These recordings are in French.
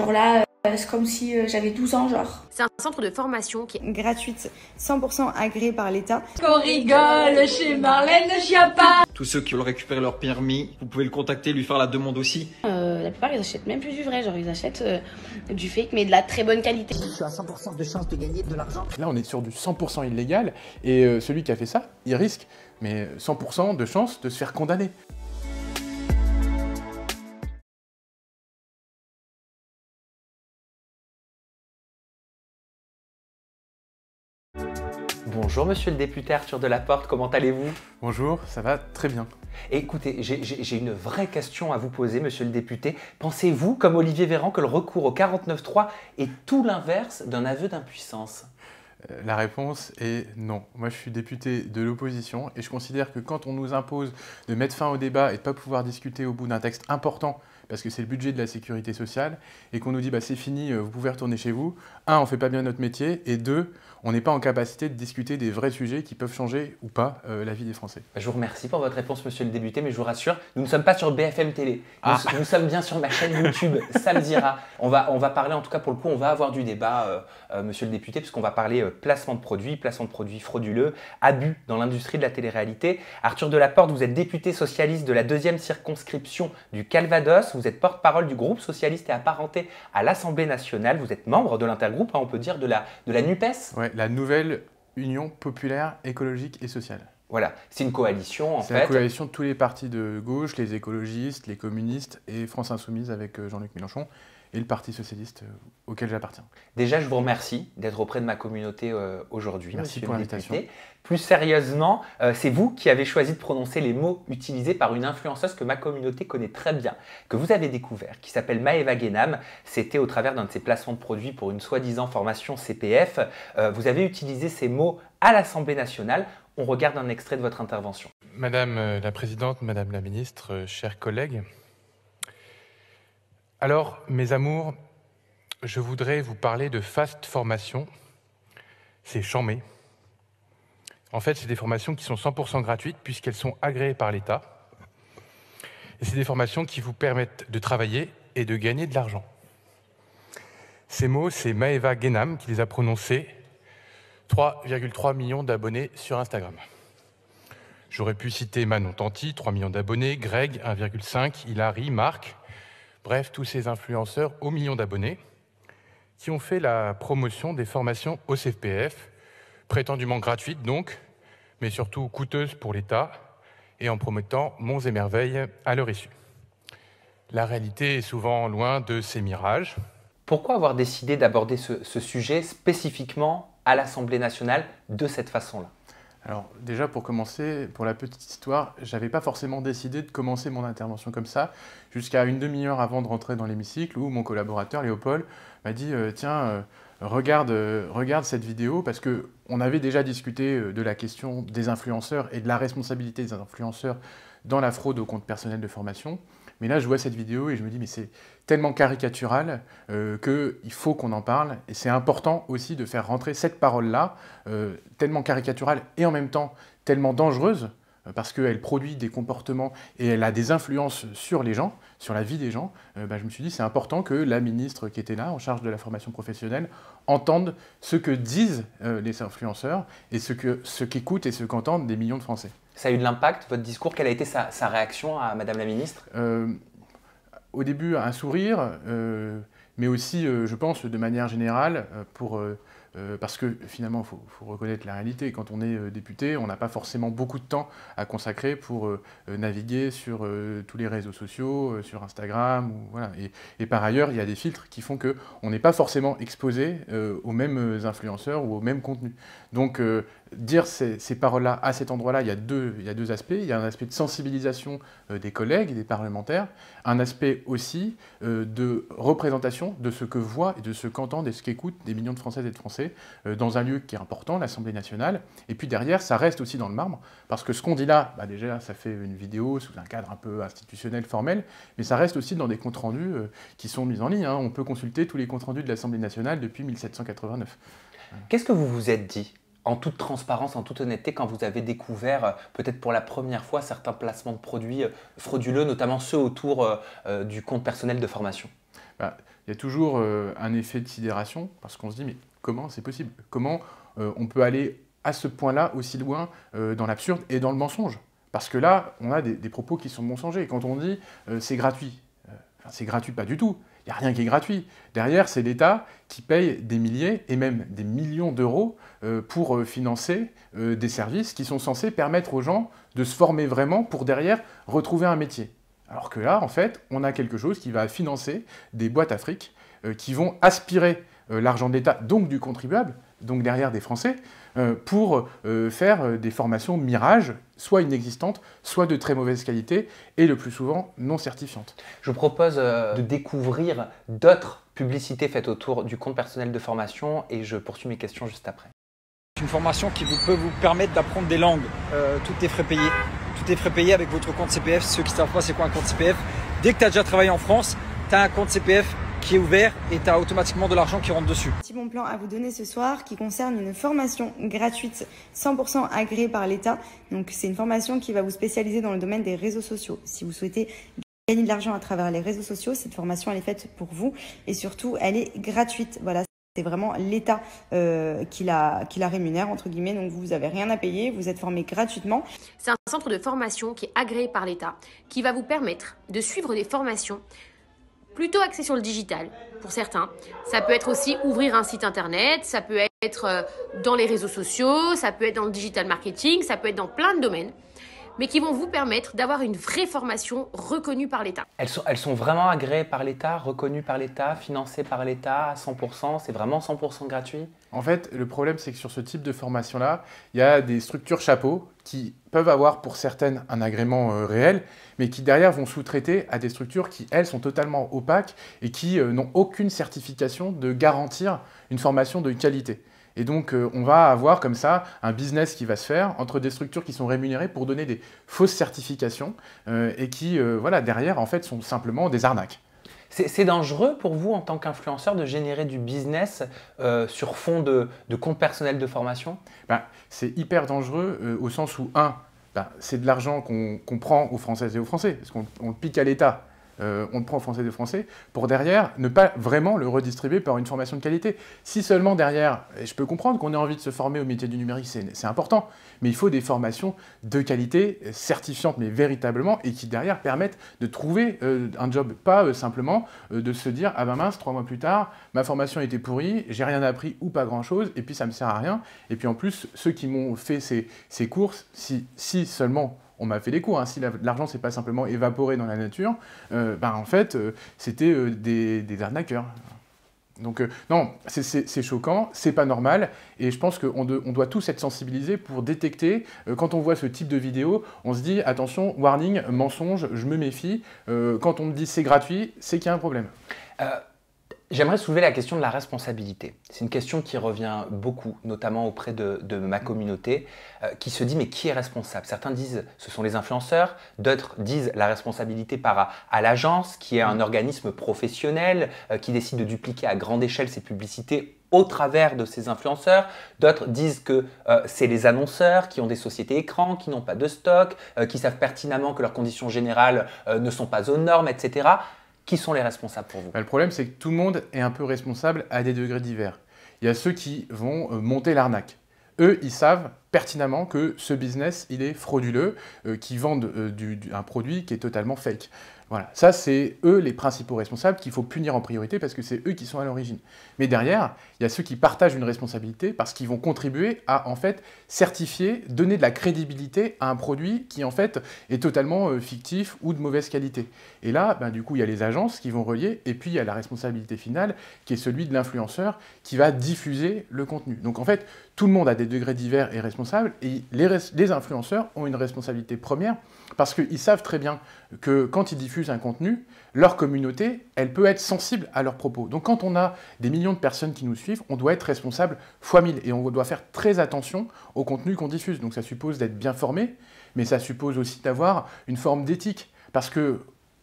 Genre là, c'est comme si j'avais 12 ans, genre. C'est un centre de formation qui est gratuite, 100% agréée par l'État. Qu'on rigole chez Marlène Schiappa. Tous ceux qui veulent récupérer leur permis, vous pouvez le contacter, lui faire la demande aussi. la plupart ils achètent même plus du vrai, genre ils achètent du fake mais de la très bonne qualité. Je suis à 100% de chance de gagner de l'argent. Là on est sur du 100% illégal et celui qui a fait ça, il risque, mais 100% de chance de se faire condamner. Bonjour monsieur le député Arthur Delaporte, comment allez-vous? Bonjour, ça va très bien. Écoutez, j'ai une vraie question à vous poser monsieur le député. Pensez-vous, comme Olivier Véran, que le recours au 49.3 est tout l'inverse d'un aveu d'impuissance? La réponse est non. Moi je suis député de l'opposition et je considère que quand on nous impose de mettre fin au débat et de ne pas pouvoir discuter au bout d'un texte important, parce que c'est le budget de la sécurité sociale, et qu'on nous dit bah, c'est fini, vous pouvez retourner chez vous, un, on ne fait pas bien notre métier, et deux, on n'est pas en capacité de discuter des vrais sujets qui peuvent changer ou pas la vie des Français. Je vous remercie pour votre réponse monsieur le député, mais je vous rassure, nous ne sommes pas sur BFM Télé, nous sommes bien sur ma chaîne YouTube, ça me dira. On va parler, en tout cas pour le coup, on va avoir du débat monsieur le député, puisqu'on va parler placement de produits frauduleux, abus dans l'industrie de la télé-réalité. Arthur Delaporte, vous êtes député socialiste de la 2e circonscription du Calvados, vous êtes porte-parole du groupe socialiste et apparenté à l'Assemblée nationale, vous êtes membre de l'intergroupe, on peut dire, de la NUPES. Ouais, la nouvelle Union populaire écologique et sociale. Voilà, c'est une coalition en fait. C'est la coalition de tous les partis de gauche, les écologistes, les communistes et France Insoumise avec Jean-Luc Mélenchon et le Parti socialiste auquel j'appartiens. Déjà, je vous remercie d'être auprès de ma communauté aujourd'hui. Merci pour l'invitation. Plus sérieusement, c'est vous qui avez choisi de prononcer les mots utilisés par une influenceuse que ma communauté connaît très bien, que vous avez découvert, qui s'appelle Maëva Guénam. C'était au travers d'un de ses placements de produits pour une soi-disant formation CPF. Vous avez utilisé ces mots à l'Assemblée nationale. On regarde un extrait de votre intervention. Madame la Présidente, Madame la Ministre, chers collègues, alors, mes amours, je voudrais vous parler de Fast Formation. C'est chambé. En fait, c'est des formations qui sont 100% gratuites puisqu'elles sont agréées par l'État. Et c'est des formations qui vous permettent de travailler et de gagner de l'argent. Ces mots, c'est Maëva Guénam qui les a prononcés. 3,3 millions d'abonnés sur Instagram. J'aurais pu citer Manon Tanti, 3 millions d'abonnés, Greg, 1,5, Hilary, Marc, bref, tous ces influenceurs aux millions d'abonnés qui ont fait la promotion des formations au CPF, prétendument gratuites donc, mais surtout coûteuses pour l'État, et en promettant monts et merveilles à leur issue. La réalité est souvent loin de ces mirages. Pourquoi avoir décidé d'aborder ce sujet spécifiquement à l'Assemblée nationale de cette façon-là? Alors déjà pour commencer, pour la petite histoire, j'avais pas forcément décidé de commencer mon intervention comme ça, jusqu'à une demi-heure avant de rentrer dans l'hémicycle où mon collaborateur Léopold m'a dit tiens, regarde cette vidéo, parce qu'on avait déjà discuté de la question des influenceurs et de la responsabilité des influenceurs dans la fraude au compte personnel de formation. Mais là, je vois cette vidéo et je me dis, mais c'est tellement caricatural qu'il faut qu'on en parle. Et c'est important aussi de faire rentrer cette parole-là, tellement caricaturale et en même temps tellement dangereuse, parce qu'elle produit des comportements et elle a des influences sur les gens, sur la vie des gens. Je me suis dit, c'est important que la ministre qui était là, en charge de la formation professionnelle, entende ce que disent les influenceurs et ce qu'écoutent et ce qu'entendent des millions de Français. Ça a eu de l'impact, votre discours? Quelle a été sa réaction à Madame la Ministre? Au début, un sourire, mais aussi, je pense, de manière générale, parce que finalement, il faut reconnaître la réalité. Quand on est député, on n'a pas forcément beaucoup de temps à consacrer pour naviguer sur tous les réseaux sociaux, sur Instagram. Voilà. Et par ailleurs, il y a des filtres qui font qu'on n'est pas forcément exposé aux mêmes influenceurs ou aux mêmes contenus. Donc, dire ces paroles-là à cet endroit-là, il y a deux aspects. Il y a un aspect de sensibilisation des collègues et des parlementaires, un aspect aussi de représentation de ce que voient et de ce qu'entendent et ce qu'écoutent des millions de Françaises et de Français dans un lieu qui est important, l'Assemblée nationale. Et puis derrière, ça reste aussi dans le marbre, parce que ce qu'on dit là, déjà, ça fait une vidéo sous un cadre un peu institutionnel, formel, mais ça reste aussi dans des comptes rendus qui sont mis en ligne. On peut consulter tous les comptes rendus de l'Assemblée nationale depuis 1789. Qu'est-ce que vous vous êtes dit, en toute transparence, en toute honnêteté, quand vous avez découvert, peut-être pour la première fois, certains placements de produits frauduleux, notamment ceux autour du compte personnel de formation? il y a toujours un effet de sidération, parce qu'on se dit, mais comment c'est possible? Comment on peut aller à ce point-là, aussi loin, dans l'absurde et dans le mensonge? Parce que là, on a des propos qui sont mensongers. Quand on dit c'est gratuit, c'est gratuit pas du tout. Il n'y a rien qui est gratuit. Derrière, c'est l'État qui paye des milliers et même des millions d'euros pour financer des services qui sont censés permettre aux gens de se former vraiment pour derrière retrouver un métier. Alors que là, en fait, on a quelque chose qui va financer des boîtes à fric qui vont aspirer l'argent de l'État, donc du contribuable, donc derrière des Français, pour faire des formations mirages, soit inexistantes, soit de très mauvaise qualité, et le plus souvent non certifiantes. Je vous propose de découvrir d'autres publicités faites autour du compte personnel de formation et je poursuis mes questions juste après. Une formation qui peut vous permettre d'apprendre des langues, tout est frais payé. Tout est frais payé avec votre compte CPF. Ceux qui ne savent pas c'est quoi un compte CPF, dès que tu as déjà travaillé en France, tu as un compte CPF qui est ouvert et tu as automatiquement de l'argent qui rentre dessus. Petit bon plan à vous donner ce soir qui concerne une formation gratuite 100% agréée par l'État. Donc c'est une formation qui va vous spécialiser dans le domaine des réseaux sociaux. Si vous souhaitez gagner de l'argent à travers les réseaux sociaux, cette formation elle est faite pour vous et surtout elle est gratuite. Voilà. C'est vraiment l'État qui la rémunère, entre guillemets, donc vous n'avez rien à payer, vous êtes formé gratuitement. C'est un centre de formation qui est agréé par l'État, qui va vous permettre de suivre des formations plutôt axées sur le digital, pour certains. Ça peut être aussi ouvrir un site internet, ça peut être dans les réseaux sociaux, ça peut être dans le digital marketing, ça peut être dans plein de domaines, mais qui vont vous permettre d'avoir une vraie formation reconnue par l'État. Elles sont vraiment agréées par l'État, reconnues par l'État, financées par l'État à 100%, c'est vraiment 100% gratuit? En fait, le problème, c'est que sur ce type de formation-là, il y a des structures chapeaux qui peuvent avoir pour certaines un agrément réel, mais qui derrière vont sous-traiter à des structures qui, elles, sont totalement opaques et qui n'ont aucune certification de garantir une formation de qualité. Et donc, on va avoir comme ça un business qui va se faire entre des structures qui sont rémunérées pour donner des fausses certifications et qui, voilà, derrière, en fait, sont simplement des arnaques. C'est dangereux pour vous, en tant qu'influenceur, de générer du business sur fond de compte personnel de formation? C'est hyper dangereux au sens où, c'est de l'argent qu'on prend aux Françaises et aux Français, parce qu'on le pique à l'État. On le prend aux Français et aux Français, pour derrière ne pas vraiment le redistribuer par une formation de qualité. Si seulement derrière, et je peux comprendre qu'on ait envie de se former au métier du numérique, c'est important, mais il faut des formations de qualité, certifiantes, mais véritablement, et qui derrière permettent de trouver un job, pas simplement de se dire « Ah ben mince, 3 mois plus tard, ma formation était pourrie, j'ai rien appris ou pas grand-chose, et puis ça me sert à rien. » Et puis en plus, ceux qui m'ont fait ces courses, si seulement on m'a fait des cours, hein. Si l'argent s'est pas simplement évaporé dans la nature, en fait, c'était des arnaqueurs. Donc non, c'est choquant, c'est pas normal, et je pense qu'on doit tous être sensibilisés pour détecter, quand on voit ce type de vidéo, on se dit, attention, warning, mensonge, je me méfie, quand on me dit c'est gratuit, c'est qu'il y a un problème. J'aimerais soulever la question de la responsabilité. C'est une question qui revient beaucoup, notamment auprès de ma communauté, qui se dit mais qui est responsable? Certains disent ce sont les influenceurs, d'autres disent la responsabilité part à l'agence, qui est un organisme professionnel, qui décide de dupliquer à grande échelle ses publicités au travers de ces influenceurs. D'autres disent que c'est les annonceurs qui ont des sociétés écrans, qui n'ont pas de stock, qui savent pertinemment que leurs conditions générales ne sont pas aux normes, etc. Qui sont les responsables pour vous? Le problème, c'est que tout le monde est un peu responsable à des degrés divers. Il y a ceux qui vont monter l'arnaque. Eux, ils savent pertinemment que ce business, il est frauduleux, qu'ils vendent un produit qui est totalement fake. Voilà, ça c'est eux les principaux responsables qu'il faut punir en priorité parce que c'est eux qui sont à l'origine. Mais derrière, il y a ceux qui partagent une responsabilité parce qu'ils vont contribuer à en fait certifier, donner de la crédibilité à un produit qui en fait est totalement fictif ou de mauvaise qualité. Et là, du coup, il y a les agences qui vont relier et puis il y a la responsabilité finale qui est celui de l'influenceur qui va diffuser le contenu. Donc en fait, tout le monde a des degrés divers et responsables et les influenceurs ont une responsabilité première parce qu'ils savent très bien que quand ils diffusent un contenu, leur communauté, elle peut être sensible à leurs propos. Donc quand on a des millions de personnes qui nous suivent, on doit être responsable fois 1000 et on doit faire très attention au contenu qu'on diffuse. Donc ça suppose d'être bien formé, mais ça suppose aussi d'avoir une forme d'éthique parce que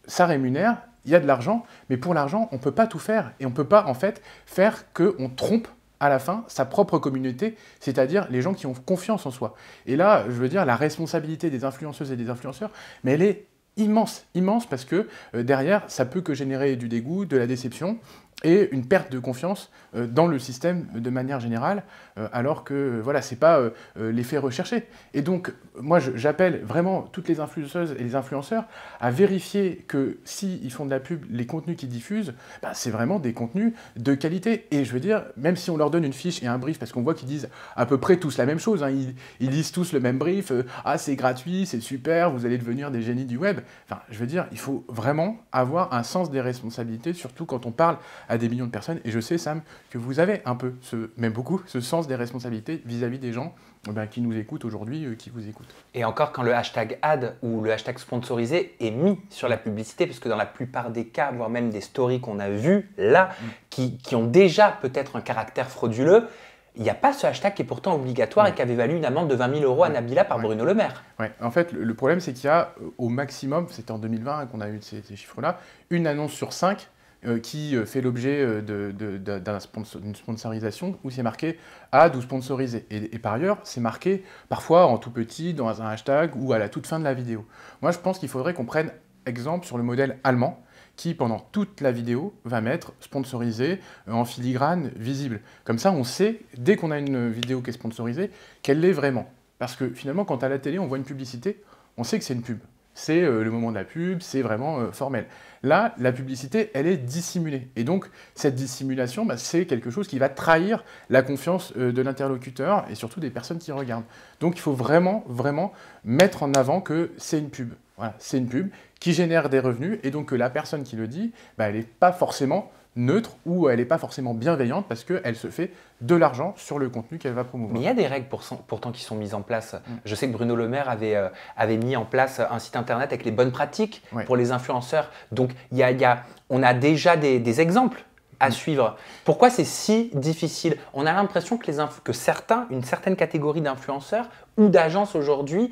ça rémunère, il y a de l'argent, mais pour l'argent, on ne peut pas tout faire et on ne peut pas en fait faire qu'on trompe à la fin, sa propre communauté, c'est-à-dire les gens qui ont confiance en soi. Et là, je veux dire, la responsabilité des influenceuses et des influenceurs, mais elle est immense, immense, parce que derrière, ça peut que générer du dégoût, de la déception, et une perte de confiance dans le système de manière générale, alors que voilà, c'est pas l'effet recherché. Et donc, moi, j'appelle vraiment toutes les influenceuses et les influenceurs à vérifier que s'ils font de la pub, les contenus qu'ils diffusent, ben, c'est vraiment des contenus de qualité. Et je veux dire, même si on leur donne une fiche et un brief, parce qu'on voit qu'ils disent à peu près tous la même chose, hein, ils lisent tous le même brief, ah c'est gratuit, c'est super, vous allez devenir des génies du web. Enfin, je veux dire, il faut vraiment avoir un sens des responsabilités, surtout quand on parle à des millions de personnes. Et je sais, Sam, que vous avez un peu, même beaucoup, ce sens des responsabilités vis-à-vis des gens qui nous écoutent aujourd'hui, qui vous écoutent. Et encore quand le hashtag ad ou le hashtag sponsorisé est mis sur la publicité, parce que dans la plupart des cas, voire même des stories qu'on a vues là, qui ont déjà peut-être un caractère frauduleux, il n'y a pas ce hashtag qui est pourtant obligatoire et qui avait valu une amende de 20 000 € à Nabila par Bruno Le Maire. Ouais. En fait, le problème, c'est qu'il y a au maximum, c'était en 2020 qu'on a eu ces chiffres-là, une annonce sur 5 qui fait l'objet d'une sponsorisation où c'est marqué ad ou sponsorisé. Et par ailleurs, c'est marqué parfois en tout petit dans un hashtag ou à la toute fin de la vidéo. Moi, je pense qu'il faudrait qu'on prenne exemple sur le modèle allemand qui, pendant toute la vidéo, va mettre sponsorisé en filigrane visible. Comme ça, on sait, dès qu'on a une vidéo qui est sponsorisée, qu'elle l'est vraiment. Parce que finalement, quand à la télé, on voit une publicité, on sait que c'est une pub. C'est le moment de la pub, c'est vraiment formel. Là, la publicité, elle est dissimulée. Et donc, cette dissimulation, c'est quelque chose qui va trahir la confiance de l'interlocuteur et surtout des personnes qui regardent. Donc, il faut vraiment, vraiment mettre en avant que c'est une pub. Voilà, c'est une pub qui génère des revenus et donc que la personne qui le dit, elle n'est pas forcément neutre ou elle n'est pas forcément bienveillante parce qu'elle se fait de l'argent sur le contenu qu'elle va promouvoir. Mais il y a des règles pourtant qui sont mises en place. Je sais que Bruno Le Maire avait mis en place un site internet avec les bonnes pratiques pour les influenceurs. Donc on a déjà des exemples à suivre. Pourquoi c'est si difficile? On a l'impression que une certaine catégorie d'influenceurs ou d'agences aujourd'hui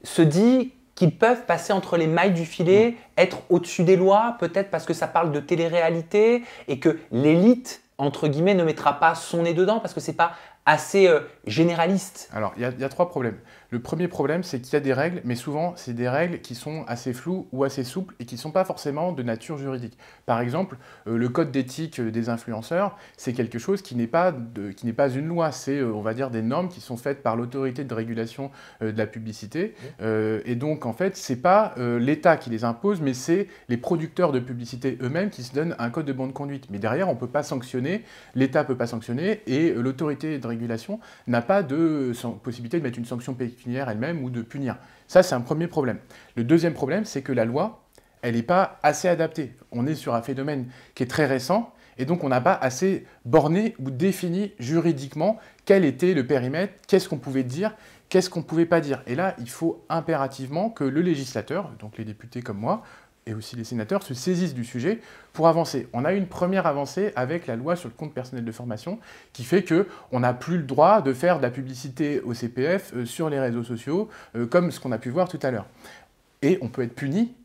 se dit qu'ils peuvent passer entre les mailles du filet, être au-dessus des lois, peut-être parce que ça parle de télé-réalité et que l'élite, entre guillemets, ne mettra pas son nez dedans parce que ce n'est pas assez généraliste. Alors, il y a 3 problèmes. Le premier problème, c'est qu'il y a des règles, mais souvent, c'est des règles qui sont assez floues ou assez souples et qui ne sont pas forcément de nature juridique. Par exemple, le code d'éthique des influenceurs, c'est quelque chose qui n'est pas une loi. C'est, on va dire, des normes qui sont faites par l'autorité de régulation de la publicité. Et donc, en fait, ce n'est pas l'État qui les impose, mais c'est les producteurs de publicité eux-mêmes qui se donnent un code de bonne conduite. Mais derrière, on ne peut pas sanctionner, l'État ne peut pas sanctionner et l'autorité de régulation n'a pas de possibilité de mettre une sanction pécuniaire elle-même ou de punir. Ça, c'est un premier problème. Le deuxième problème, c'est que la loi, elle n'est pas assez adaptée. On est sur un phénomène qui est très récent et donc on n'a pas assez borné ou défini juridiquement quel était le périmètre, qu'est-ce qu'on pouvait dire, qu'est-ce qu'on ne pouvait pas dire. Et là, il faut impérativement que le législateur, donc les députés comme moi, et aussi les sénateurs, se saisissent du sujet pour avancer. On a eu une première avancée avec la loi sur le compte personnel de formation qui fait qu'on n'a plus le droit de faire de la publicité au CPF sur les réseaux sociaux, comme ce qu'on a pu voir tout à l'heure. Et on peut être puni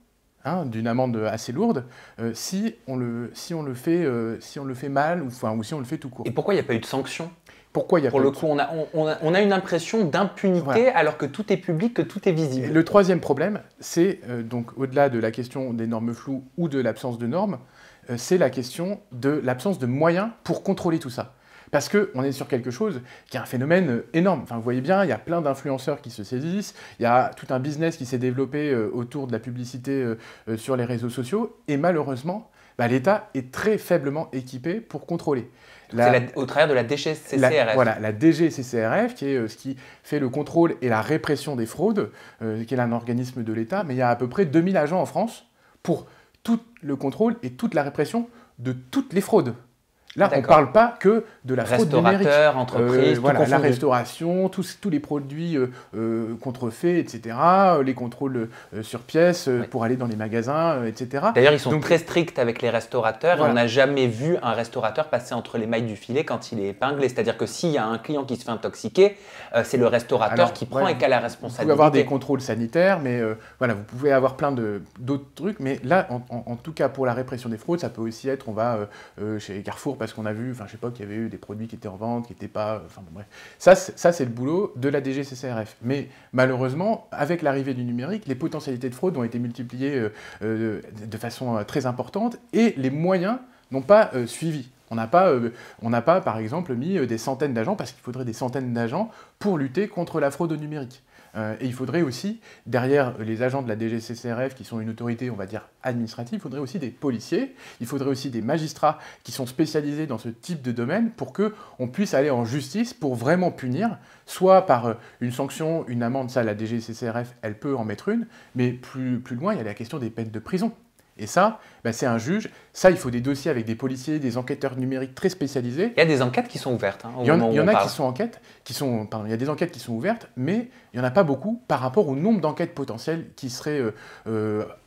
d'une amende assez lourde si on le fait mal ou si on le fait tout court. Et pourquoi il n'y a pas eu de sanction ? Pourquoi il y a Pour le coup, on a une impression d'impunité alors que tout est public, que tout est visible. Et le troisième problème, c'est donc au-delà de la question des normes floues ou de l'absence de normes, c'est la question de l'absence de moyens pour contrôler tout ça. Parce qu'on est sur quelque chose qui est un phénomène énorme. Enfin, vous voyez bien, il y a plein d'influenceurs qui se saisissent, il y a tout un business qui s'est développé autour de la publicité sur les réseaux sociaux, et malheureusement, l'État est très faiblement équipé pour contrôler. Au travers de la DGCCRF. Voilà, la DGCCRF, qui est ce qui fait le contrôle et la répression des fraudes, qui est un organisme de l'État, mais il y a à peu près 2000 agents en France pour tout le contrôle et toute la répression de toutes les fraudes. Là, on ne parle pas que de la fraude numérique. Restaurateurs, entreprises, voilà, la restauration, tous les produits contrefaits, etc., les contrôles sur pièces pour aller dans les magasins, etc. D'ailleurs, ils sont très stricts avec les restaurateurs. Voilà. Et on n'a jamais vu un restaurateur passer entre les mailles du filet quand il est épinglé. C'est-à-dire que s'il y a un client qui se fait intoxiquer, c'est le restaurateur qui prend et qui a la responsabilité. Vous pouvez avoir des contrôles sanitaires, mais voilà, vous pouvez avoir plein d'autres trucs. Mais là, en tout cas, pour la répression des fraudes, ça peut aussi être, on va chez Carrefour, parce qu'on a vu, enfin je sais pas, qu'il y avait eu des produits qui étaient en vente, qui n'étaient pas... Enfin bon, bref. Ça c'est le boulot de la DGCCRF. Mais malheureusement, avec l'arrivée du numérique, les potentialités de fraude ont été multipliées de façon très importante et les moyens n'ont pas suivi. On n'a pas, par exemple, mis des centaines d'agents, parce qu'il faudrait des centaines d'agents pour lutter contre la fraude au numérique. Et il faudrait aussi, derrière les agents de la DGCCRF, qui sont une autorité, on va dire, administrative, il faudrait aussi des policiers, il faudrait aussi des magistrats qui sont spécialisés dans ce type de domaine pour qu'on puisse aller en justice pour vraiment punir, soit par une sanction, une amende, ça la DGCCRF, elle peut en mettre une, mais plus loin, il y a la question des peines de prison. Et ça, c'est un juge. Ça, il faut des dossiers avec des policiers, des enquêteurs numériques très spécialisés. Il y a des enquêtes qui sont ouvertes. Il y en a qui sont il y a des enquêtes qui sont ouvertes, mais il n'y en a pas beaucoup par rapport au nombre d'enquêtes potentielles qui seraient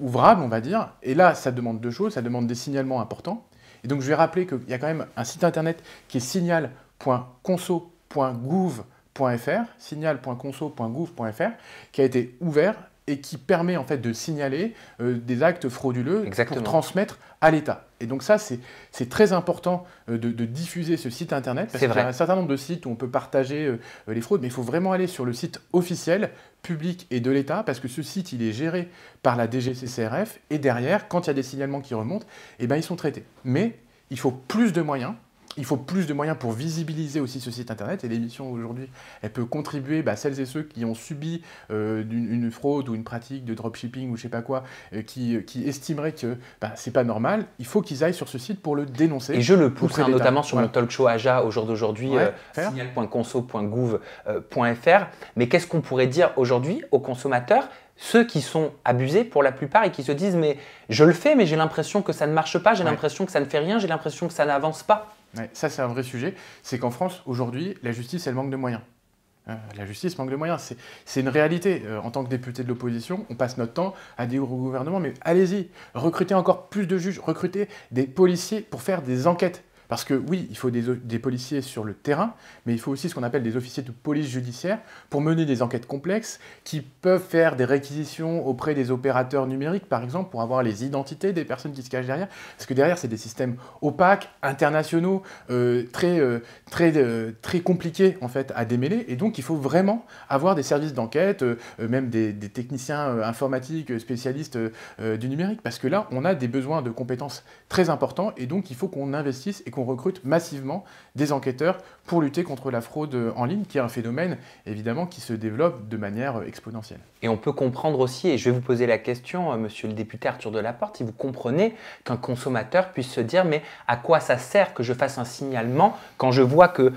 ouvrables, on va dire. Et là, ça demande deux choses. Ça demande des signalements importants. Et donc, je vais rappeler qu'il y a quand même un site internet qui est signal.conso.gouv.fr, signal.conso.gouv.fr, qui a été ouvert et qui permet en fait de signaler des actes frauduleux pour transmettre à l'État. Et donc ça, c'est très important de diffuser ce site internet, parce qu'il y a un certain nombre de sites où on peut partager les fraudes, mais il faut vraiment aller sur le site officiel, public et de l'État, parce que ce site, il est géré par la DGCCRF, et derrière, quand il y a des signalements qui remontent, eh ben, ils sont traités. Mais il faut plus de moyens. Il faut plus de moyens pour visibiliser aussi ce site internet, et l'émission aujourd'hui, elle peut contribuer, celles et ceux qui ont subi une fraude ou une pratique de dropshipping ou je sais pas quoi, qui estimeraient que c'est pas normal, il faut qu'ils aillent sur ce site pour le dénoncer. Et je le pousse notamment sur mon talk show AJA au jour d'aujourd'hui, signal.conso.gouv.fr. Mais qu'est-ce qu'on pourrait dire aujourd'hui aux consommateurs, ceux qui sont abusés pour la plupart et qui se disent « mais je le fais, mais j'ai l'impression que ça ne marche pas, j'ai l'impression que ça ne fait rien, j'ai l'impression que ça n'avance pas ». Ouais, ça, c'est un vrai sujet. C'est qu'en France, aujourd'hui, la justice, elle manque de moyens. La justice manque de moyens. C'est une réalité. En tant que député de l'opposition, on passe notre temps à dire au gouvernement, mais allez-y, recrutez encore plus de juges, recrutez des policiers pour faire des enquêtes. Parce que oui, il faut des policiers sur le terrain, mais il faut aussi ce qu'on appelle des officiers de police judiciaire pour mener des enquêtes complexes qui peuvent faire des réquisitions auprès des opérateurs numériques, par exemple, pour avoir les identités des personnes qui se cachent derrière. Parce que derrière, c'est des systèmes opaques, internationaux, très compliqués en fait, à démêler. Et donc, il faut vraiment avoir des services d'enquête, même des techniciens informatiques spécialistes du numérique. Parce que là, on a des besoins de compétences très importants et donc il faut qu'on investisse et qu'on recrute massivement des enquêteurs pour lutter contre la fraude en ligne, qui est un phénomène, évidemment, qui se développe de manière exponentielle. Et on peut comprendre aussi, et je vais vous poser la question, monsieur le député Arthur Delaporte, si vous comprenez qu'un consommateur puisse se dire « mais à quoi ça sert que je fasse un signalement quand je vois que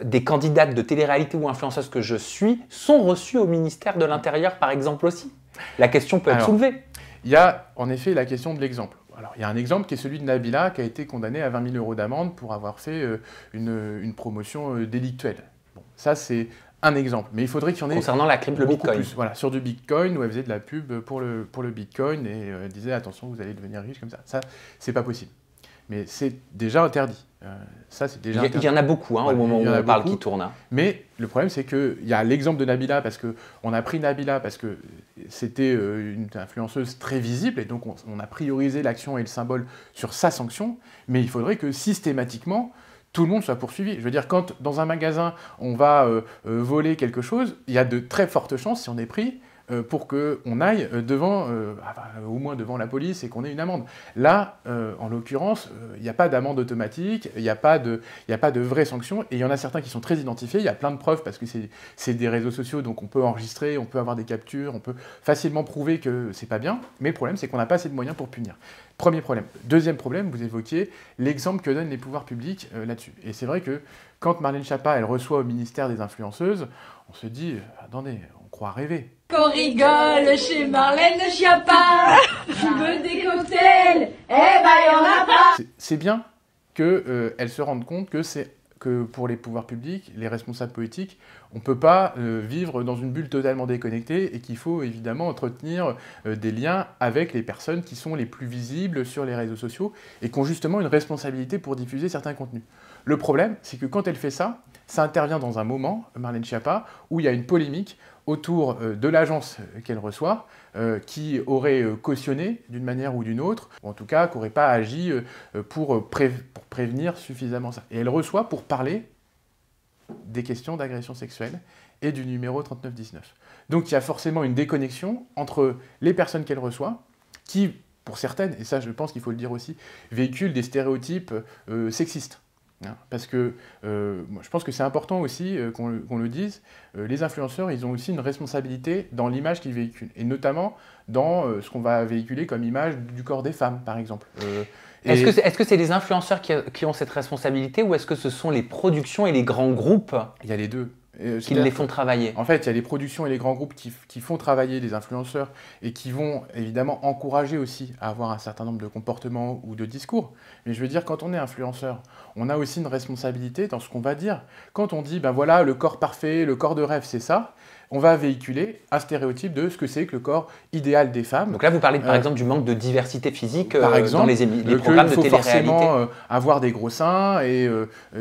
des candidates de télé-réalité ou influenceuses que je suis sont reçues au ministère de l'Intérieur, par exemple, aussi ?» La question peut être soulevée. Il y a en effet la question de l'exemple. Alors, il y a un exemple qui est celui de Nabila, qui a été condamné à 20 000 € d'amende pour avoir fait une promotion délictuelle. Bon, ça, c'est un exemple. Mais il faudrait qu'il y en ait concernant la crypto, le Bitcoin. Plus. Voilà, sur du Bitcoin, où elle faisait de la pub pour le Bitcoin et disait « attention, vous allez devenir riche comme ça ». Ça, c'est pas possible. Mais c'est déjà interdit. Ça, c'est déjà interdit. Il y en a beaucoup au moment où on parle qui tourne. Mais le problème, c'est qu'il y a l'exemple de Nabila, parce qu'on a pris Nabila parce que c'était une influenceuse très visible, et donc on a priorisé l'action et le symbole sur sa sanction, mais il faudrait que systématiquement, tout le monde soit poursuivi. Je veux dire, quand dans un magasin, on va voler quelque chose, il y a de très fortes chances, si on est pris, pour qu'on aille devant, au moins devant la police et qu'on ait une amende. Là, en l'occurrence, il n'y a pas d'amende automatique, il n'y a pas de vraie sanction, et il y en a certains qui sont très identifiés, il y a plein de preuves, parce que c'est des réseaux sociaux, donc on peut enregistrer, on peut avoir des captures, on peut facilement prouver que c'est pas bien, mais le problème, c'est qu'on n'a pas assez de moyens pour punir. Premier problème. Deuxième problème, vous évoquiez l'exemple que donnent les pouvoirs publics là-dessus. Et c'est vrai que quand Marlène Schiappa, elle reçoit au ministère des influenceuses, on se dit, attendez, on croit rêver. Qu'on rigole chez Marlène Schiappa. Tu veux des cocktails? Eh ben, y en a pas. C'est bien qu'elle se rende compte que pour les pouvoirs publics, les responsables politiques, on ne peut pas vivre dans une bulle totalement déconnectée et qu'il faut évidemment entretenir des liens avec les personnes qui sont les plus visibles sur les réseaux sociaux et qui ont justement une responsabilité pour diffuser certains contenus. Le problème, c'est que quand elle fait ça, ça intervient dans un moment, Marlène Schiappa, où il y a une polémique autour de l'agence qu'elle reçoit, qui aurait cautionné d'une manière ou d'une autre, ou en tout cas qui n'aurait pas agi pour prévenir suffisamment ça. Et elle reçoit pour parler des questions d'agression sexuelle et du numéro 3919. Donc il y a forcément une déconnexion entre les personnes qu'elle reçoit, qui pour certaines, et ça je pense qu'il faut le dire aussi, véhiculent des stéréotypes sexistes. Parce que moi, je pense que c'est important aussi qu'on le dise, les influenceurs, ils ont aussi une responsabilité dans l'image qu'ils véhiculent, et notamment dans ce qu'on va véhiculer comme image du corps des femmes, par exemple. Est-ce que c'est les influenceurs qui ont cette responsabilité, ou est-ce que ce sont les productions et les grands groupes Il y a les deux. Qui les font travailler? En fait, il y a les productions et les grands groupes qui font travailler les influenceurs et qui vont évidemment encourager aussi à avoir un certain nombre de comportements ou de discours. Mais je veux dire, quand on est influenceur, on a aussi une responsabilité dans ce qu'on va dire. Quand on dit, ben voilà, le corps parfait, le corps de rêve, c'est ça, on va véhiculer un stéréotype de ce que c'est que le corps idéal des femmes. Donc là, vous parlez par exemple du manque de diversité physique par exemple, dans les programmes de télé-réalité. Il faut forcément avoir des gros seins, et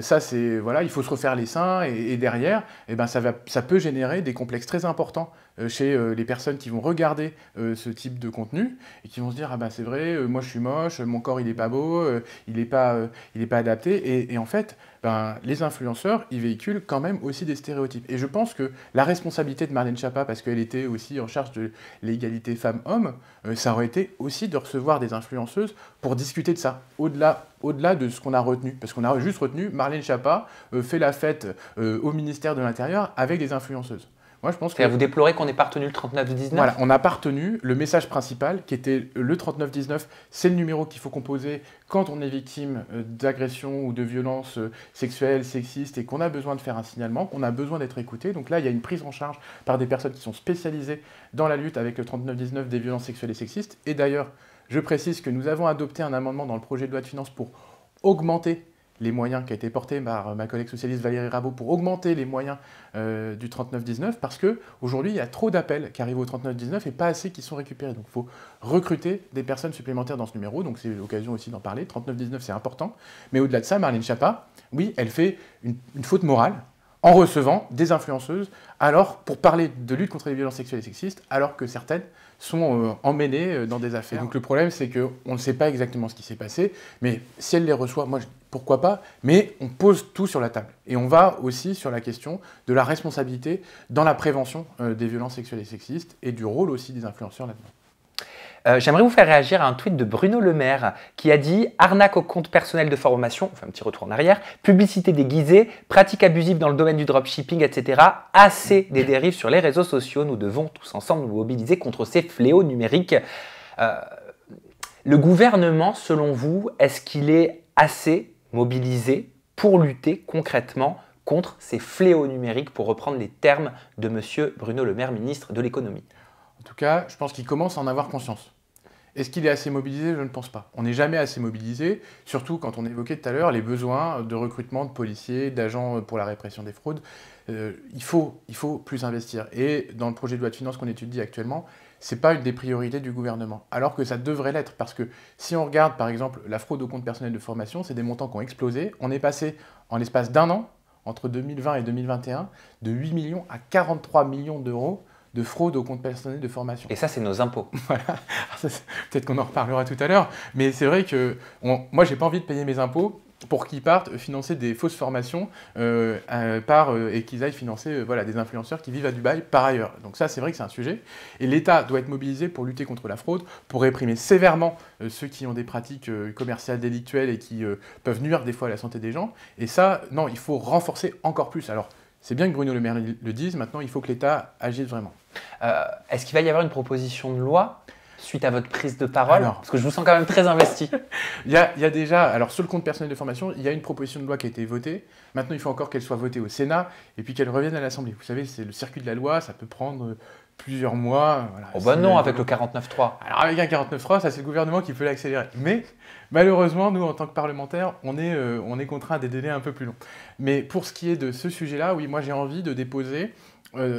ça, c'est voilà, il faut se refaire les seins, et derrière, eh ben, ça peut générer des complexes très importants chez les personnes qui vont regarder ce type de contenu et qui vont se dire, ah ben c'est vrai, moi je suis moche, mon corps il est pas beau, il est pas adapté, et en fait, ben, les influenceurs, ils véhiculent quand même aussi des stéréotypes. Et je pense que la responsabilité de Marlène Schiappa, parce qu'elle était aussi en charge de l'égalité femmes-hommes, ça aurait été aussi de recevoir des influenceuses pour discuter de ça, au-delà de ce qu'on a retenu. Parce qu'on a juste retenu Marlène Schiappa fait la fête au ministère de l'Intérieur avec des influenceuses. Moi, je pense que... Vous déplorez qu'on n'ait pas retenu le 3919 ? Voilà, on n'a pas retenu le message principal qui était le 3919. C'est le numéro qu'il faut composer quand on est victime d'agression ou de violences sexuelles, sexistes, et qu'on a besoin de faire un signalement, qu'on a besoin d'être écouté. Donc là, il y a une prise en charge par des personnes qui sont spécialisées dans la lutte avec le 3919 des violences sexuelles et sexistes. Et d'ailleurs, je précise que nous avons adopté un amendement dans le projet de loi de finances pour augmenter les moyens qui a été porté par ma collègue socialiste Valérie Rabault, pour augmenter les moyens du 3919, parce qu'aujourd'hui, il y a trop d'appels qui arrivent au 3919 et pas assez qui sont récupérés. Donc il faut recruter des personnes supplémentaires dans ce numéro, donc c'est l'occasion aussi d'en parler. 3919, c'est important. Mais au-delà de ça, Marlène Schiappa, oui, elle fait une faute morale en recevant des influenceuses, alors pour parler de lutte contre les violences sexuelles et sexistes, alors que certaines sont emmêlées dans des affaires. Donc le problème, c'est qu'on ne sait pas exactement ce qui s'est passé, mais si elle les reçoit, moi, pourquoi pas, mais on pose tout sur la table. Et on va aussi sur la question de la responsabilité dans la prévention des violences sexuelles et sexistes, et du rôle aussi des influenceurs là-dedans. J'aimerais vous faire réagir à un tweet de Bruno Le Maire qui a dit « Arnaque au compte personnel de formation », enfin un petit retour en arrière, « publicité déguisée, pratiques abusives dans le domaine du dropshipping, etc. Assez des dérives sur les réseaux sociaux. Nous devons tous ensemble nous mobiliser contre ces fléaux numériques. » Le gouvernement, selon vous, est-ce qu'il est assez mobilisé pour lutter concrètement contre ces fléaux numériques, pour reprendre les termes de M. Bruno Le Maire, ministre de l'économie? En tout cas, je pense qu'il commence à en avoir conscience. Est-ce qu'il est assez mobilisé? Je ne pense pas. On n'est jamais assez mobilisé, surtout quand on évoquait tout à l'heure les besoins de recrutement de policiers, d'agents pour la répression des fraudes. Il faut plus investir. Et dans le projet de loi de finances qu'on étudie actuellement, ce n'est pas une des priorités du gouvernement, alors que ça devrait l'être. Parce que si on regarde par exemple la fraude au compte personnel de formation, c'est des montants qui ont explosé. On est passé en l'espace d'un an, entre 2020 et 2021, de 8 millions à 43 millions d'euros de fraude au compte personnel de formation. Et ça, c'est nos impôts. Voilà. Peut-être qu'on en reparlera tout à l'heure, mais c'est vrai que moi, j'ai pas envie de payer mes impôts pour qu'ils partent financer des fausses formations et qu'ils aillent financer voilà, des influenceurs qui vivent à Dubaï par ailleurs. Donc ça, c'est vrai que c'est un sujet. Et l'État doit être mobilisé pour lutter contre la fraude, pour réprimer sévèrement ceux qui ont des pratiques commerciales délictuelles et qui peuvent nuire des fois à la santé des gens. Et ça, non, il faut renforcer encore plus. Alors, c'est bien que Bruno Le Maire le dise, maintenant il faut que l'État agisse vraiment. Est-ce qu'il va y avoir une proposition de loi suite à votre prise de parole? Parce que je vous sens quand même très investi. Il y a déjà, alors sur le compte personnel de formation, il y a une proposition de loi qui a été votée. Maintenant, il faut encore qu'elle soit votée au Sénat et puis qu'elle revienne à l'Assemblée. Vous savez, c'est le circuit de la loi, ça peut prendre plusieurs mois. Voilà. Oh bah non, avec le 49.3. Alors avec un 49.3, ça c'est le gouvernement qui peut l'accélérer. Mais malheureusement, nous en tant que parlementaires, on est contraints à des délais un peu plus longs. Mais pour ce qui est de ce sujet-là, oui, moi j'ai envie de déposer,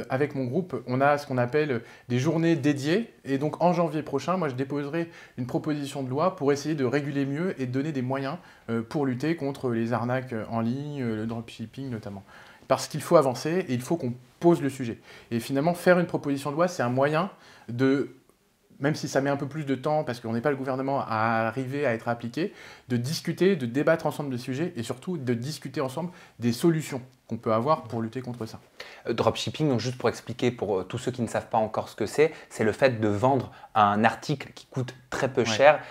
avec mon groupe, on a ce qu'on appelle des journées dédiées. Et donc en janvier prochain, moi je déposerai une proposition de loi pour essayer de réguler mieux et de donner des moyens pour lutter contre les arnaques en ligne, le dropshipping notamment. Parce qu'il faut avancer et il faut qu'on pose le sujet. Et finalement, faire une proposition de loi, c'est un moyen de même si ça met un peu plus de temps, parce qu'on n'est pas le gouvernement à arriver à être appliqué, de discuter, de débattre ensemble des sujets et surtout de discuter ensemble des solutions qu'on peut avoir pour lutter contre ça. Dropshipping, donc juste pour expliquer pour tous ceux qui ne savent pas encore ce que c'est le fait de vendre un article qui coûte très peu cher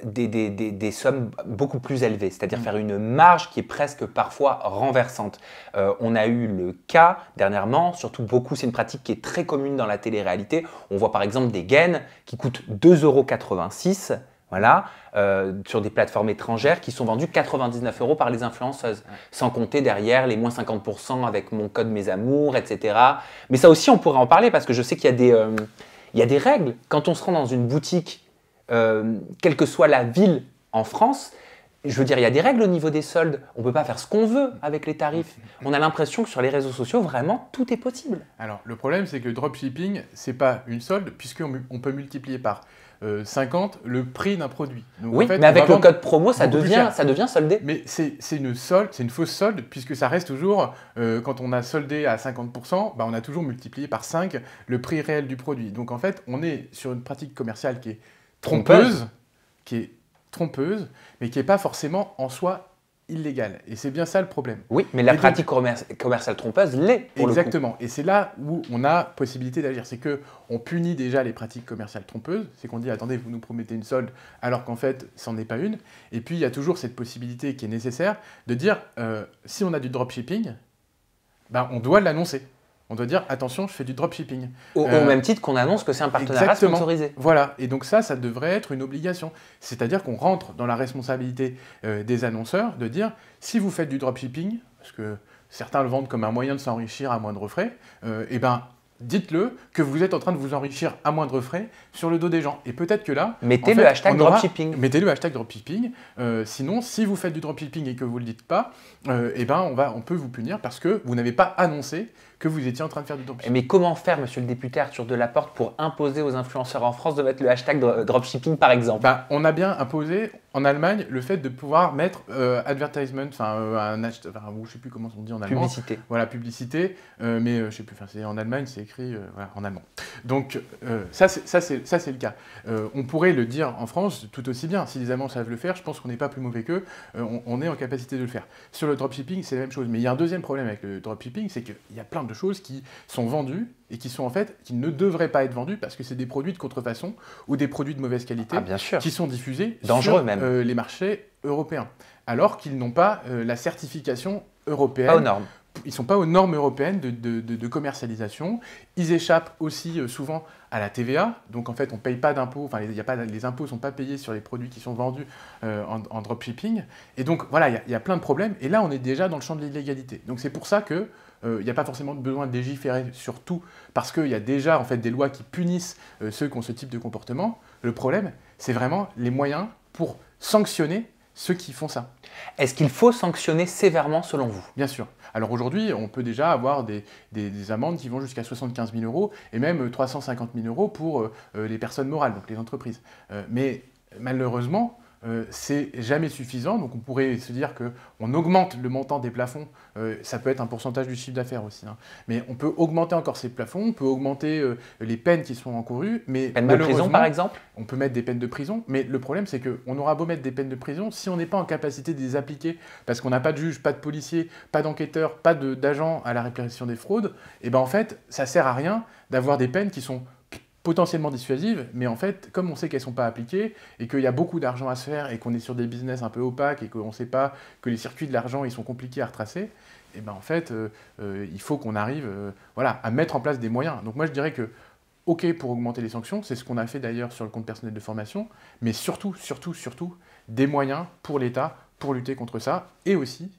des sommes beaucoup plus élevées, c'est-à-dire faire une marge qui est presque parfois renversante. On a eu le cas dernièrement, surtout beaucoup, c'est une pratique qui est très commune dans la télé-réalité. On voit par exemple des gaines qui coûtent 2,86 €. Voilà, sur des plateformes étrangères qui sont vendues 99 € par les influenceuses, sans compter derrière les moins 50% avec mon code mes amours, etc. Mais ça aussi, on pourrait en parler parce que je sais qu'il y a des règles. Quand on se rend dans une boutique, quelle que soit la ville en France, je veux dire, il y a des règles au niveau des soldes. On ne peut pas faire ce qu'on veut avec les tarifs. On a l'impression que sur les réseaux sociaux, vraiment, tout est possible. Alors, le problème, c'est que le dropshipping, ce n'est pas une solde, puisqu'on peut multiplier par 50 le prix d'un produit. Donc, oui, en fait, mais avec le code promo, ça devient soldé. Mais c'est une solde, c'est une fausse solde, puisque ça reste toujours, quand on a soldé à 50%, bah, on a toujours multiplié par 5 le prix réel du produit. Donc en fait, on est sur une pratique commerciale qui est trompeuse, mais qui n'est pas forcément en soi illégale. Et c'est bien ça le problème. Oui, mais la pratique commerciale trompeuse l'est pour exactement. le coup. Et c'est là où on a possibilité d'agir. C'est qu'on punit déjà les pratiques commerciales trompeuses. C'est qu'on dit, attendez, vous nous promettez une solde alors qu'en fait, c'en est pas une. Et puis, il y a toujours cette possibilité qui est nécessaire de dire, si on a du dropshipping, ben, on doit l'annoncer. On doit dire, attention, je fais du dropshipping. Au même titre qu'on annonce que c'est un partenariat sponsorisé. Voilà, et donc ça devrait être une obligation. C'est-à-dire qu'on rentre dans la responsabilité des annonceurs de dire, si vous faites du dropshipping, parce que certains le vendent comme un moyen de s'enrichir à moindre frais, et ben dites-le que vous êtes en train de vous enrichir à moindre frais sur le dos des gens. Et peut-être que là... Mettez le hashtag dropshipping. Mettez le hashtag dropshipping. Sinon, si vous faites du dropshipping et que vous ne le dites pas, eh ben on peut vous punir parce que vous n'avez pas annoncé que vous étiez en train de faire du dropshipping. Mais comment faire, monsieur le député Arthur Delaporte, pour imposer aux influenceurs en France de mettre le hashtag dropshipping, par exemple? On a bien imposé en Allemagne le fait de pouvoir mettre advertisement, je ne sais plus comment on dit en allemand. Publicité. Voilà, publicité, mais je ne sais plus, en Allemagne, c'est écrit en allemand. Donc ça, c'est le cas. On pourrait le dire en France tout aussi bien. Si les Allemands savent le faire, je pense qu'on n'est pas plus mauvais qu'eux. On est en capacité de le faire. Sur le dropshipping, c'est la même chose. Mais il y a un deuxième problème avec le dropshipping, c'est qu'il y a plein de choses qui sont vendues et qui sont en fait, qui ne devraient pas être vendues parce que c'est des produits de contrefaçon ou des produits de mauvaise qualité qui sont diffusés dangereux sur même. Les marchés européens, alors qu'ils n'ont pas la certification européenne. Pas aux normes. Ils ne sont pas aux normes européennes de commercialisation. Ils échappent aussi souvent à la TVA. Donc en fait, on ne paye pas d'impôts. Enfin, les impôts ne sont pas payés sur les produits qui sont vendus en dropshipping. Et donc voilà, il y a plein de problèmes. Et là, on est déjà dans le champ de l'illégalité. Donc c'est pour ça que il n'y a pas forcément besoin de légiférer sur tout, parce qu'il y a déjà en fait, des lois qui punissent ceux qui ont ce type de comportement. Le problème, c'est vraiment les moyens pour sanctionner ceux qui font ça. Est-ce qu'il faut sanctionner sévèrement selon vous? Bien sûr. Alors aujourd'hui, on peut déjà avoir des amendes qui vont jusqu'à 75 000 € et même 350 000 € pour les personnes morales, donc les entreprises. Mais malheureusement, c'est jamais suffisant, donc on pourrait se dire qu'on augmente le montant des plafonds, ça peut être un pourcentage du chiffre d'affaires aussi, hein. Mais on peut augmenter encore ces plafonds, on peut augmenter les peines qui sont encourues, mais peines de prison par exemple? On peut mettre des peines de prison, mais le problème c'est qu'on aura beau mettre des peines de prison, si on n'est pas en capacité de les appliquer, parce qu'on n'a pas de juge, pas de policier, pas d'enquêteur, pas d'agent à la répression des fraudes, et ben en fait ça sert à rien d'avoir des peines qui sont potentiellement dissuasives, mais en fait, comme on sait qu'elles ne sont pas appliquées, et qu'il y a beaucoup d'argent à se faire, et qu'on est sur des business un peu opaques, et qu'on ne sait pas que les circuits de l'argent ils sont compliqués à retracer, et ben en fait, il faut qu'on arrive à mettre en place des moyens. Donc moi je dirais que, ok pour augmenter les sanctions, c'est ce qu'on a fait d'ailleurs sur le compte personnel de formation, mais surtout, des moyens pour l'État, pour lutter contre ça, et aussi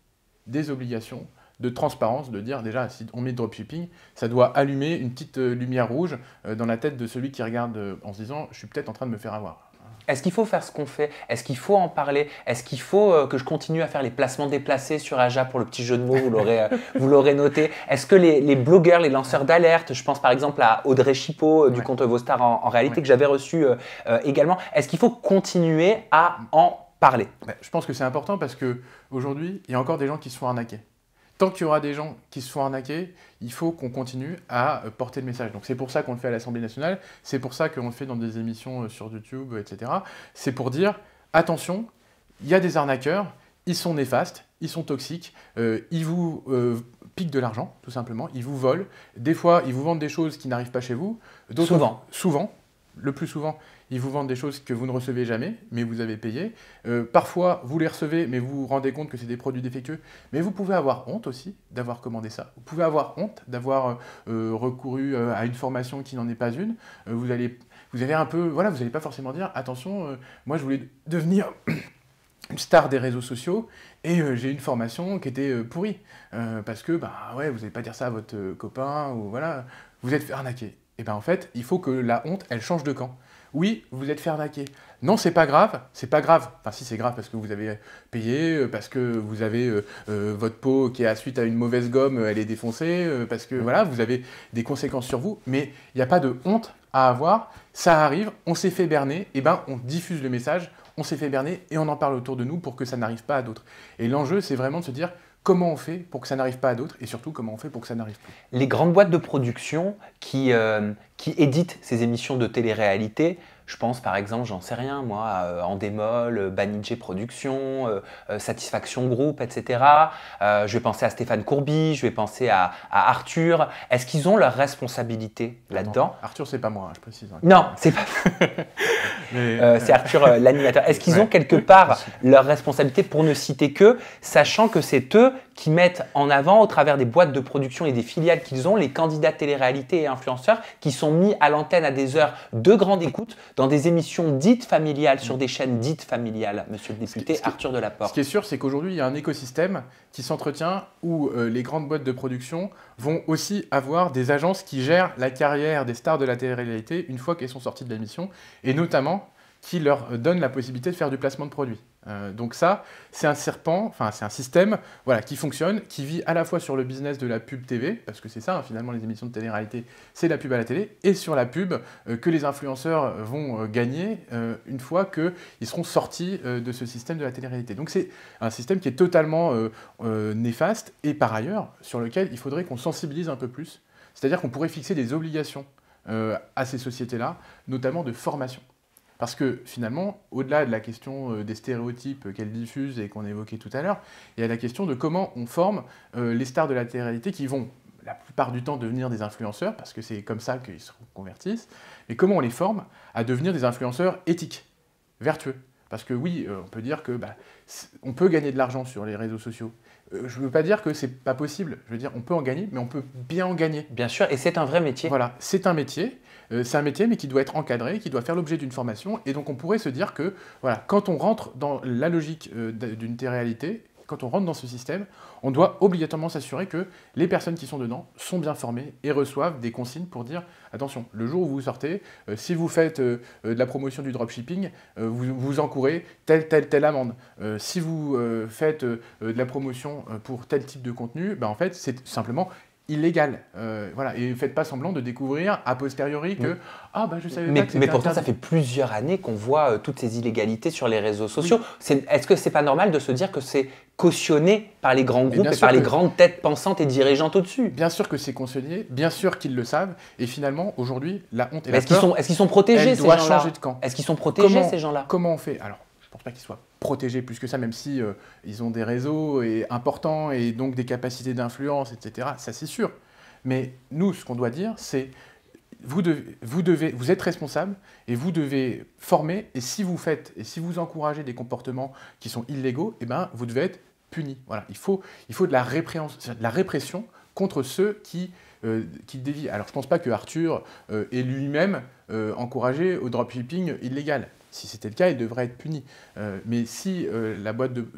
des obligations de transparence, de dire déjà, si on met dropshipping, ça doit allumer une petite lumière rouge dans la tête de celui qui regarde en se disant « je suis peut-être en train de me faire avoir ». Est-ce qu'il faut faire ce qu'on fait? Est-ce qu'il faut en parler? Est-ce qu'il faut que je continue à faire les placements déplacés sur Aja pour le petit jeu de mots, vous l'aurez noté? Est-ce que les blogueurs, les lanceurs d'alerte, je pense par exemple à Audrey Chipot du compte Vos Stars en réalité que j'avais reçu également, est-ce qu'il faut continuer à en parler? Je pense que c'est important parce qu'aujourd'hui, il y a encore des gens qui se font arnaquer. tant qu'il y aura des gens qui se font arnaquer, il faut qu'on continue à porter le message. Donc c'est pour ça qu'on le fait à l'Assemblée nationale, c'est pour ça qu'on le fait dans des émissions sur YouTube, etc. C'est pour dire, attention, il y a des arnaqueurs, ils sont néfastes, ils sont toxiques, ils vous piquent de l'argent, tout simplement, ils vous volent. Des fois, ils vous vendent des choses qui n'arrivent pas chez vous. Souvent, le plus souvent, ils vous vendent des choses que vous ne recevez jamais, mais vous avez payé. Parfois, vous les recevez, mais vous vous rendez compte que c'est des produits défectueux. Mais vous pouvez avoir honte aussi d'avoir commandé ça. Vous pouvez avoir honte d'avoir recouru à une formation qui n'en est pas une. Vous allez un peu, voilà, vous n'allez pas forcément dire, attention, moi je voulais devenir une star des réseaux sociaux et j'ai une formation qui était pourrie. Parce que, bah ouais, vous n'allez pas dire ça à votre copain, ou voilà, vous êtes fait arnaquer. Et bien en fait, il faut que la honte, elle change de camp. Oui, vous êtes fait arnaquer. Non, c'est pas grave, c'est pas grave. Enfin si, c'est grave parce que vous avez payé, parce que vous avez votre peau qui, à suite à une mauvaise gomme, elle est défoncée, parce que voilà, vous avez des conséquences sur vous, mais il n'y a pas de honte à avoir. Ça arrive, on s'est fait berner, et ben on diffuse le message, on s'est fait berner et on en parle autour de nous pour que ça n'arrive pas à d'autres. Et l'enjeu, c'est vraiment de se dire comment on fait pour que ça n'arrive pas à d'autres et surtout comment on fait pour que ça n'arrive plus. Les grandes boîtes de production qui éditent ces émissions de télé-réalité, je pense par exemple, j'en sais rien moi, Endemol, Banijé Productions, Satisfaction Group, etc. Je vais penser à Stéphane Courby, je vais penser à Arthur. Est-ce qu'ils ont leur responsabilité là-dedans? Arthur, c'est pas moi, hein, je précise. Hein. Non, c'est pas. C'est Arthur, l'animateur. Est-ce qu'ils ont quelque part leur responsabilité pour ne citer qu'eux, sachant que c'est eux qui mettent en avant, au travers des boîtes de production et des filiales qu'ils ont, les candidats télé-réalité et influenceurs qui sont mis à l'antenne à des heures de grande écoute dans des émissions dites familiales, sur des chaînes dites familiales, monsieur le député Arthur Delaporte. Ce qui est sûr, c'est qu'aujourd'hui, il y a un écosystème qui s'entretient où les grandes boîtes de production vont aussi avoir des agences qui gèrent la carrière des stars de la télé-réalité une fois qu'elles sont sorties de l'émission, et notamment qui leur donnent la possibilité de faire du placement de produits. Donc ça, c'est un système voilà, qui fonctionne, qui vit à la fois sur le business de la pub TV, parce que c'est ça, hein, finalement, les émissions de télé-réalité, c'est la pub à la télé, et sur la pub que les influenceurs vont gagner une fois qu'ils seront sortis de ce système de la télé-réalité. Donc c'est un système qui est totalement néfaste, et par ailleurs, sur lequel il faudrait qu'on sensibilise un peu plus. C'est-à-dire qu'on pourrait fixer des obligations à ces sociétés-là, notamment de formation. Parce que finalement, au-delà de la question des stéréotypes qu'elles diffusent et qu'on évoquait tout à l'heure, il y a la question de comment on forme les stars de la télé-réalité qui vont la plupart du temps devenir des influenceurs, parce que c'est comme ça qu'ils se convertissent, mais comment on les forme à devenir des influenceurs éthiques, vertueux. Parce que oui, on peut dire que on peut gagner de l'argent sur les réseaux sociaux. Je ne veux pas dire que c'est pas possible. Je veux dire, on peut en gagner, mais on peut bien en gagner. Bien sûr, et c'est un vrai métier. Voilà, c'est un métier. C'est un métier, mais qui doit être encadré, qui doit faire l'objet d'une formation. Et donc, on pourrait se dire que, voilà, quand on rentre dans la logique d'une télé-réalité, quand on rentre dans ce système, on doit obligatoirement s'assurer que les personnes qui sont dedans sont bien formées et reçoivent des consignes pour dire « Attention, le jour où vous sortez, si vous faites de la promotion du dropshipping, vous encourez telle amende. Si vous faites de la promotion pour tel type de contenu, en fait, c'est simplement illégal. Voilà. Et ne faites pas semblant de découvrir a posteriori que je savais pas que c'était mais pourtant, interdit. ça fait plusieurs années qu'on voit toutes ces illégalités sur les réseaux sociaux. Oui. Est-ce que c'est pas normal de se dire que c'est cautionné par les grands groupes et par les grandes têtes pensantes et dirigeantes au-dessus? Bien sûr que c'est cautionné, bien sûr qu'ils le savent, et finalement, aujourd'hui, la honte et la peur, est-ce qu'ils sont protégés, ces gens-là? Elle doit changer de camp. Est-ce qu'ils sont protégés, ces gens-là? Comment on fait? Alors, je ne pense pas qu'ils soient protégés plus que ça, même si ils ont des réseaux importants et donc des capacités d'influence, etc. Ça, c'est sûr. Mais nous, ce qu'on doit dire, c'est vous êtes responsable et vous devez former, et si vous encouragez des comportements qui sont illégaux, vous devez être puni. Voilà. Il faut de la répression contre ceux qui dévient. Alors, je ne pense pas que Arthur ait lui-même encouragé au dropshipping illégal. Si c'était le cas, il devrait être puni. Mais si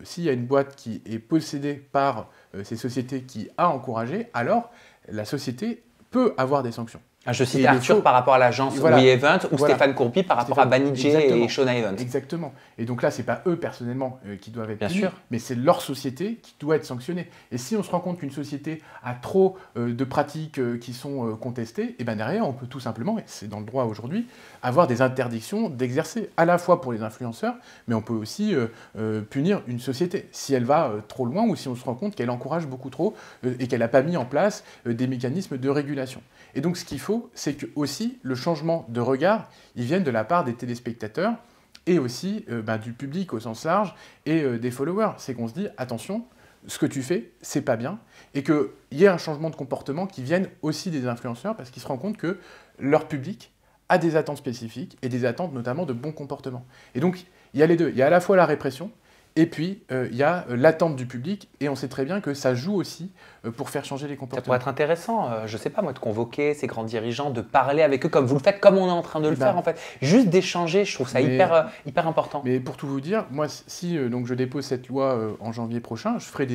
s'il y a une boîte qui est possédée par ces sociétés qui a encouragé, alors la société peut avoir des sanctions. Je cite Arthur par rapport à l'agence WeEvent ou Stéphane Courby par rapport à Banijay et Shona Event. Exactement. Et donc là, ce n'est pas eux personnellement qui doivent être punis, mais c'est leur société qui doit être sanctionnée. Et si on se rend compte qu'une société a trop de pratiques qui sont contestées, et bien derrière, on peut tout simplement, et c'est dans le droit aujourd'hui, avoir des interdictions d'exercer, à la fois pour les influenceurs, mais on peut aussi punir une société si elle va trop loin ou si on se rend compte qu'elle encourage beaucoup trop et qu'elle n'a pas mis en place des mécanismes de régulation. Et donc ce qu'il faut, c'est que aussi le changement de regard, il vienne de la part des téléspectateurs et aussi du public au sens large et des followers. C'est qu'on se dit, attention, ce que tu fais, c'est pas bien, et qu'il y ait un changement de comportement qui vienne aussi des influenceurs, parce qu'ils se rendent compte que leur public a des attentes spécifiques, et des attentes notamment de bon comportement. Et donc, il y a les deux. Il y a à la fois la répression, et puis, il y a l'attente du public, et on sait très bien que ça joue aussi pour faire changer les comportements. Ça pourrait être intéressant, je ne sais pas moi, de convoquer ces grands dirigeants, de parler avec eux comme vous le faites, comme on est en train de le faire en fait. Juste d'échanger, je trouve ça hyper important. Mais pour tout vous dire, moi, si donc je dépose cette loi en janvier prochain, je ferai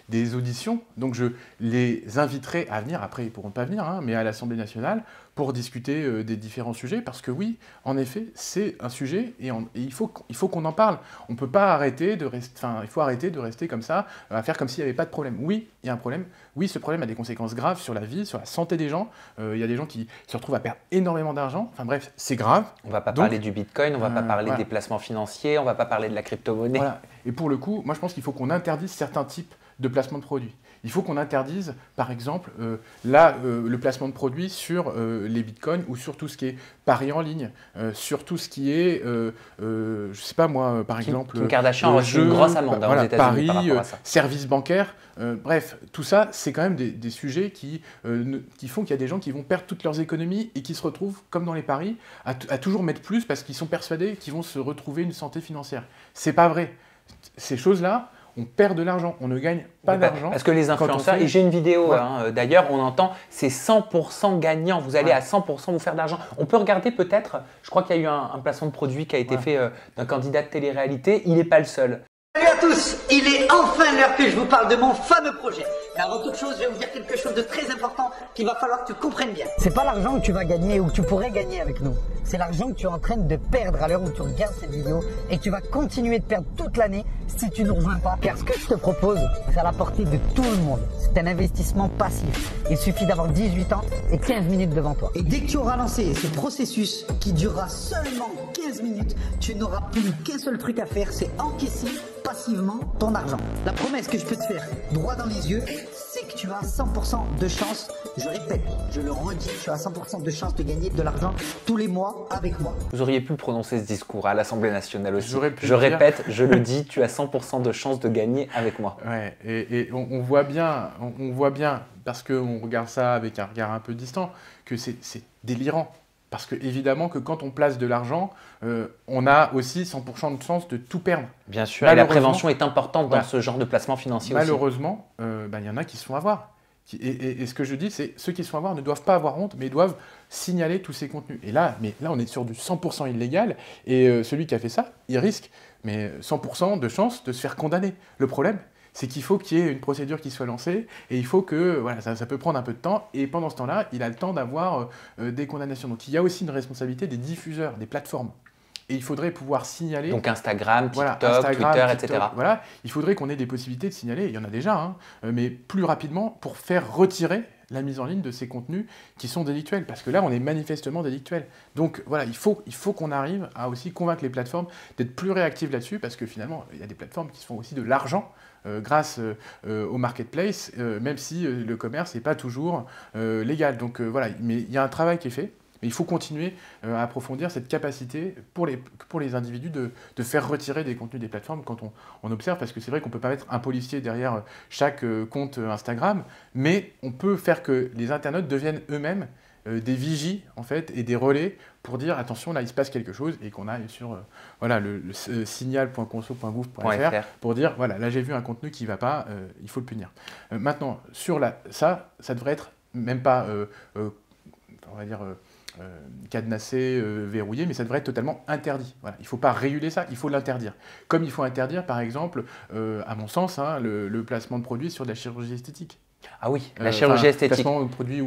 des auditions, donc je les inviterai à venir, après ils ne pourront pas venir, hein, mais à l'Assemblée nationale, pour discuter des différents sujets, parce que oui, en effet, c'est un sujet, et il faut qu'on en parle. On ne peut pas arrêter de rester, il faut arrêter de rester comme ça, à faire comme s'il n'y avait pas de problème. Oui, il y a un problème. Oui, ce problème a des conséquences graves sur la vie, sur la santé des gens. Il y a des gens qui se retrouvent à perdre énormément d'argent. Enfin bref, c'est grave. On ne va pas parler du Bitcoin, on ne va pas parler des placements financiers, on ne va pas parler de la crypto-monnaie. Voilà. Et pour le coup, moi je pense qu'il faut qu'on interdise certains types de placement de produits. Il faut qu'on interdise, par exemple, le placement de produits sur les bitcoins ou sur tout ce qui est paris en ligne, sur tout ce qui est, je sais pas moi, par exemple, Kim Kardashian a reçu une grosse amende aux États-Unis paris, par rapport à ça. Services bancaires, bref, tout ça, c'est quand même des sujets qui font qu'il y a des gens qui vont perdre toutes leurs économies et qui se retrouvent, comme dans les paris, à toujours mettre plus parce qu'ils sont persuadés qu'ils vont se retrouver une santé financière. C'est pas vrai. Ces choses-là, on perd de l'argent, on ne gagne pas d'argent. Parce que les influenceurs, et j'ai une vidéo d'ailleurs, on entend c'est 100% gagnant, vous allez à 100% vous faire d'argent. On peut regarder peut-être, je crois qu'il y a eu un placement de produit qui a été fait d'un candidat de télé-réalité, il n'est pas le seul. Salut à tous, il est enfin l'heure que je vous parle de mon fameux projet. Mais avant toute chose, je vais vous dire quelque chose de très important qu'il va falloir que tu comprennes bien. C'est pas l'argent que tu vas gagner ou que tu pourrais gagner avec nous. C'est l'argent que tu es en train de perdre à l'heure où tu regardes cette vidéo et que tu vas continuer de perdre toute l'année si tu ne nous rejoins pas. Car ce que je te propose, c'est à la portée de tout le monde. C'est un investissement passif. Il suffit d'avoir 18 ans et 15 minutes devant toi. Et dès que tu auras lancé ce processus qui durera seulement 15 minutes, tu n'auras plus qu'un seul truc à faire, c'est encaisser passivement ton argent. La promesse que je peux te faire droit dans les yeux, c'est que tu as 100% de chance, je répète, je le redis, tu as 100% de chance de gagner de l'argent tous les mois avec moi. Vous auriez pu prononcer ce discours à l'Assemblée nationale aussi. Je répète, je le dis, tu as 100% de chance de gagner avec moi. Ouais, et on voit bien, parce qu'on regarde ça avec un regard un peu distant, que c'est délirant. Parce que évidemment que quand on place de l'argent, on a aussi 100% de chance de tout perdre. Bien sûr, et la prévention est importante dans ce genre de placement financier aussi. Malheureusement, il y en a qui se font avoir. Et ce que je dis, c'est ceux qui se font avoir ne doivent pas avoir honte, mais doivent signaler tous ces contenus. Et là, on est sur du 100% illégal, et celui qui a fait ça, il risque 100% de chance de se faire condamner. Le problème, c'est qu'il faut qu'il y ait une procédure qui soit lancée, et il faut que, ça peut prendre un peu de temps, et pendant ce temps-là, il a le temps d'avoir des condamnations. Donc il y a aussi une responsabilité des diffuseurs, des plateformes. Et il faudrait pouvoir signaler... Donc Instagram, TikTok, Twitter, etc. Voilà, il faudrait qu'on ait des possibilités de signaler, il y en a déjà, mais plus rapidement pour faire retirer la mise en ligne de ces contenus qui sont délictuels, parce que là, on est manifestement délictuel. Donc voilà, il faut qu'on arrive à aussi convaincre les plateformes d'être plus réactives là-dessus, parce que finalement, il y a des plateformes qui se font aussi de l'argent grâce au marketplace, même si le commerce n'est pas toujours légal. Donc voilà, mais il y a un travail qui est fait. Mais il faut continuer à approfondir cette capacité pour les individus de faire retirer des contenus des plateformes quand on observe, parce que c'est vrai qu'on ne peut pas mettre un policier derrière chaque compte Instagram, mais on peut faire que les internautes deviennent eux-mêmes des vigies en fait, et des relais pour dire attention, là il se passe quelque chose, et qu'on aille sur le signal.conso.gouv.fr pour dire voilà, là j'ai vu un contenu qui ne va pas, il faut le punir. Maintenant, sur ça devrait être même pas, on va dire, cadenassé, verrouillé, mais ça devrait être totalement interdit. Voilà. Il ne faut pas réguler ça, il faut l'interdire. Comme il faut interdire, par exemple, à mon sens, le placement de produits sur de la chirurgie esthétique. Ah oui, la chirurgie esthétique. Produit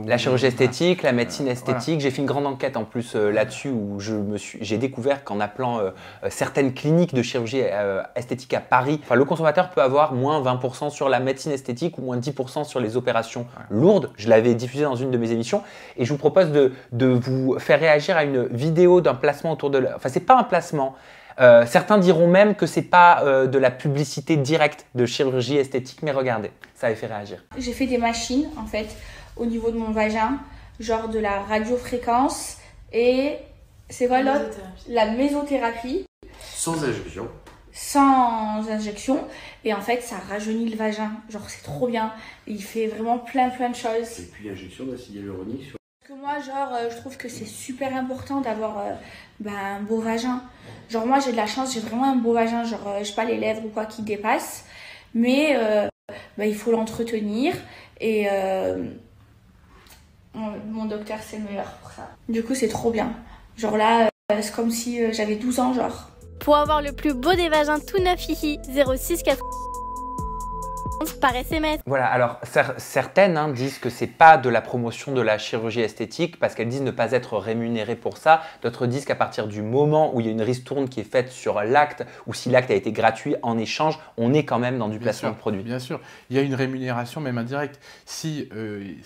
la chirurgie esthétique, la médecine esthétique. Voilà. J'ai fait une grande enquête en plus là-dessus où j'ai découvert qu'en appelant certaines cliniques de chirurgie esthétique à Paris, le consommateur peut avoir moins 20% sur la médecine esthétique ou moins 10% sur les opérations lourdes. Je l'avais diffusé dans une de mes émissions et je vous propose de vous faire réagir à une vidéo d'un placement autour de... Enfin, c'est pas un placement. Certains diront même que c'est pas de la publicité directe de chirurgie esthétique, mais regardez, ça avait fait réagir. J'ai fait des machines en fait au niveau de mon vagin, genre de la radiofréquence et c'est quoi l'autre? La mésothérapie. Sans injection. Sans injection et en fait ça rajeunit le vagin, genre c'est trop bien, il fait vraiment plein de choses. Et puis l'injection d'acide hyaluronique sur... Parce que moi genre je trouve que c'est super important d'avoir un beau vagin. Genre moi j'ai de la chance, j'ai vraiment un beau vagin, genre j'ai pas les lèvres ou quoi qui dépassent, mais il faut l'entretenir et mon docteur c'est le meilleur pour ça. Du coup c'est trop bien, genre là c'est comme si j'avais 12 ans genre. Pour avoir le plus beau des vagins tout neuf hihi, 06 4 par SMS. Voilà, alors certaines disent que c'est pas de la promotion de la chirurgie esthétique parce qu'elles disent ne pas être rémunérées pour ça. D'autres disent qu'à partir du moment où il y a une ristourne qui est faite sur l'acte ou si l'acte a été gratuit en échange, on est quand même dans du placement de produit. Bien sûr, il y a une rémunération même indirecte. Si le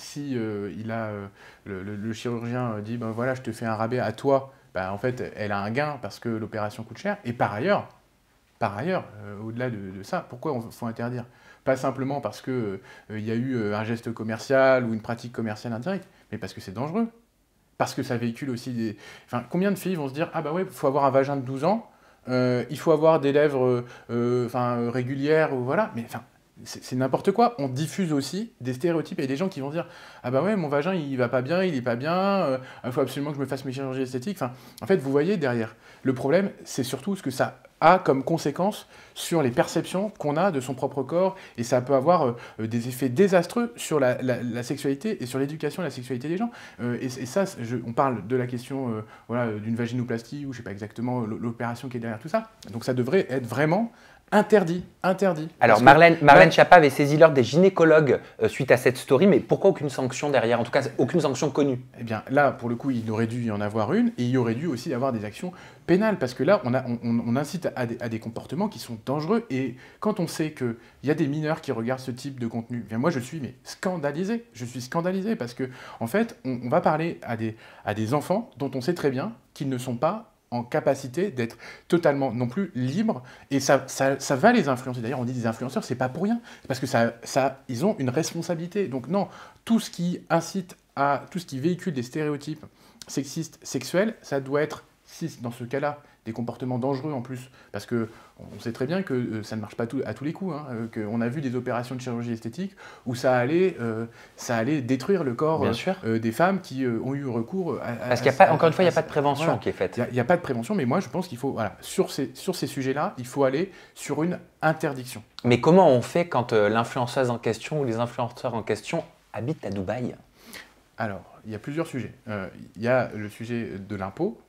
chirurgien dit ben voilà, je te fais un rabais à toi, en fait elle a un gain parce que l'opération coûte cher. Et par ailleurs, au-delà de ça, pourquoi il faut interdire ? Pas simplement parce qu'il y a eu un geste commercial ou une pratique commerciale indirecte, mais parce que c'est dangereux. Parce que ça véhicule aussi des... Enfin, combien de filles vont se dire « Ah bah ouais, il faut avoir un vagin de 12 ans, il faut avoir des lèvres régulières, ou voilà. » Mais enfin, c'est n'importe quoi. On diffuse aussi des stéréotypes et des gens qui vont dire « Ah bah ouais, mon vagin, il va pas bien, il est pas bien, il faut absolument que je me fasse mes chirurgies esthétiques. » Enfin, en fait, vous voyez derrière. Le problème, c'est surtout ce que ça a comme conséquence sur les perceptions qu'on a de son propre corps et ça peut avoir des effets désastreux sur la sexualité et sur l'éducation et la sexualité des gens. Et ça, on parle de la question d'une vaginoplastie ou je sais pas exactement l'opération qui est derrière tout ça. Donc ça devrait être vraiment interdit. Alors Marlène Schiappa avait saisi l'ordre des gynécologues suite à cette story, mais pourquoi aucune sanction derrière? En tout cas, aucune sanction connue. Eh bien là, pour le coup, il aurait dû y en avoir une et il y aurait dû aussi y avoir des actions pénales parce que là, on incite à des comportements qui sont dangereux et quand on sait qu'il y a des mineurs qui regardent ce type de contenu, bien moi je suis scandalisé. Je suis scandalisé parce que en fait, on va parler à des enfants dont on sait très bien qu'ils ne sont pas en capacité d'être totalement non plus libres et ça va les influencer. D'ailleurs, on dit des influenceurs, c'est pas pour rien, parce que ils ont une responsabilité. Donc non, tout ce qui incite tout ce qui véhicule des stéréotypes sexistes, sexuels, ça doit être, si dans ce cas-là, des comportements dangereux en plus, parce que on sait très bien que ça ne marche pas à tous les coups, qu'on a vu des opérations de chirurgie esthétique où ça allait détruire le corps des femmes qui ont eu recours à... Parce qu'encore une fois, il n'y a pas de prévention qui est faite. Il n'y a pas de prévention, mais moi je pense qu'il faut, sur ces sujets-là, il faut aller sur une interdiction. Mais comment on fait quand l'influenceuse en question ou les influenceurs en question habitent à Dubaï? Alors, il y a plusieurs sujets. Il y a le sujet de l'impôt,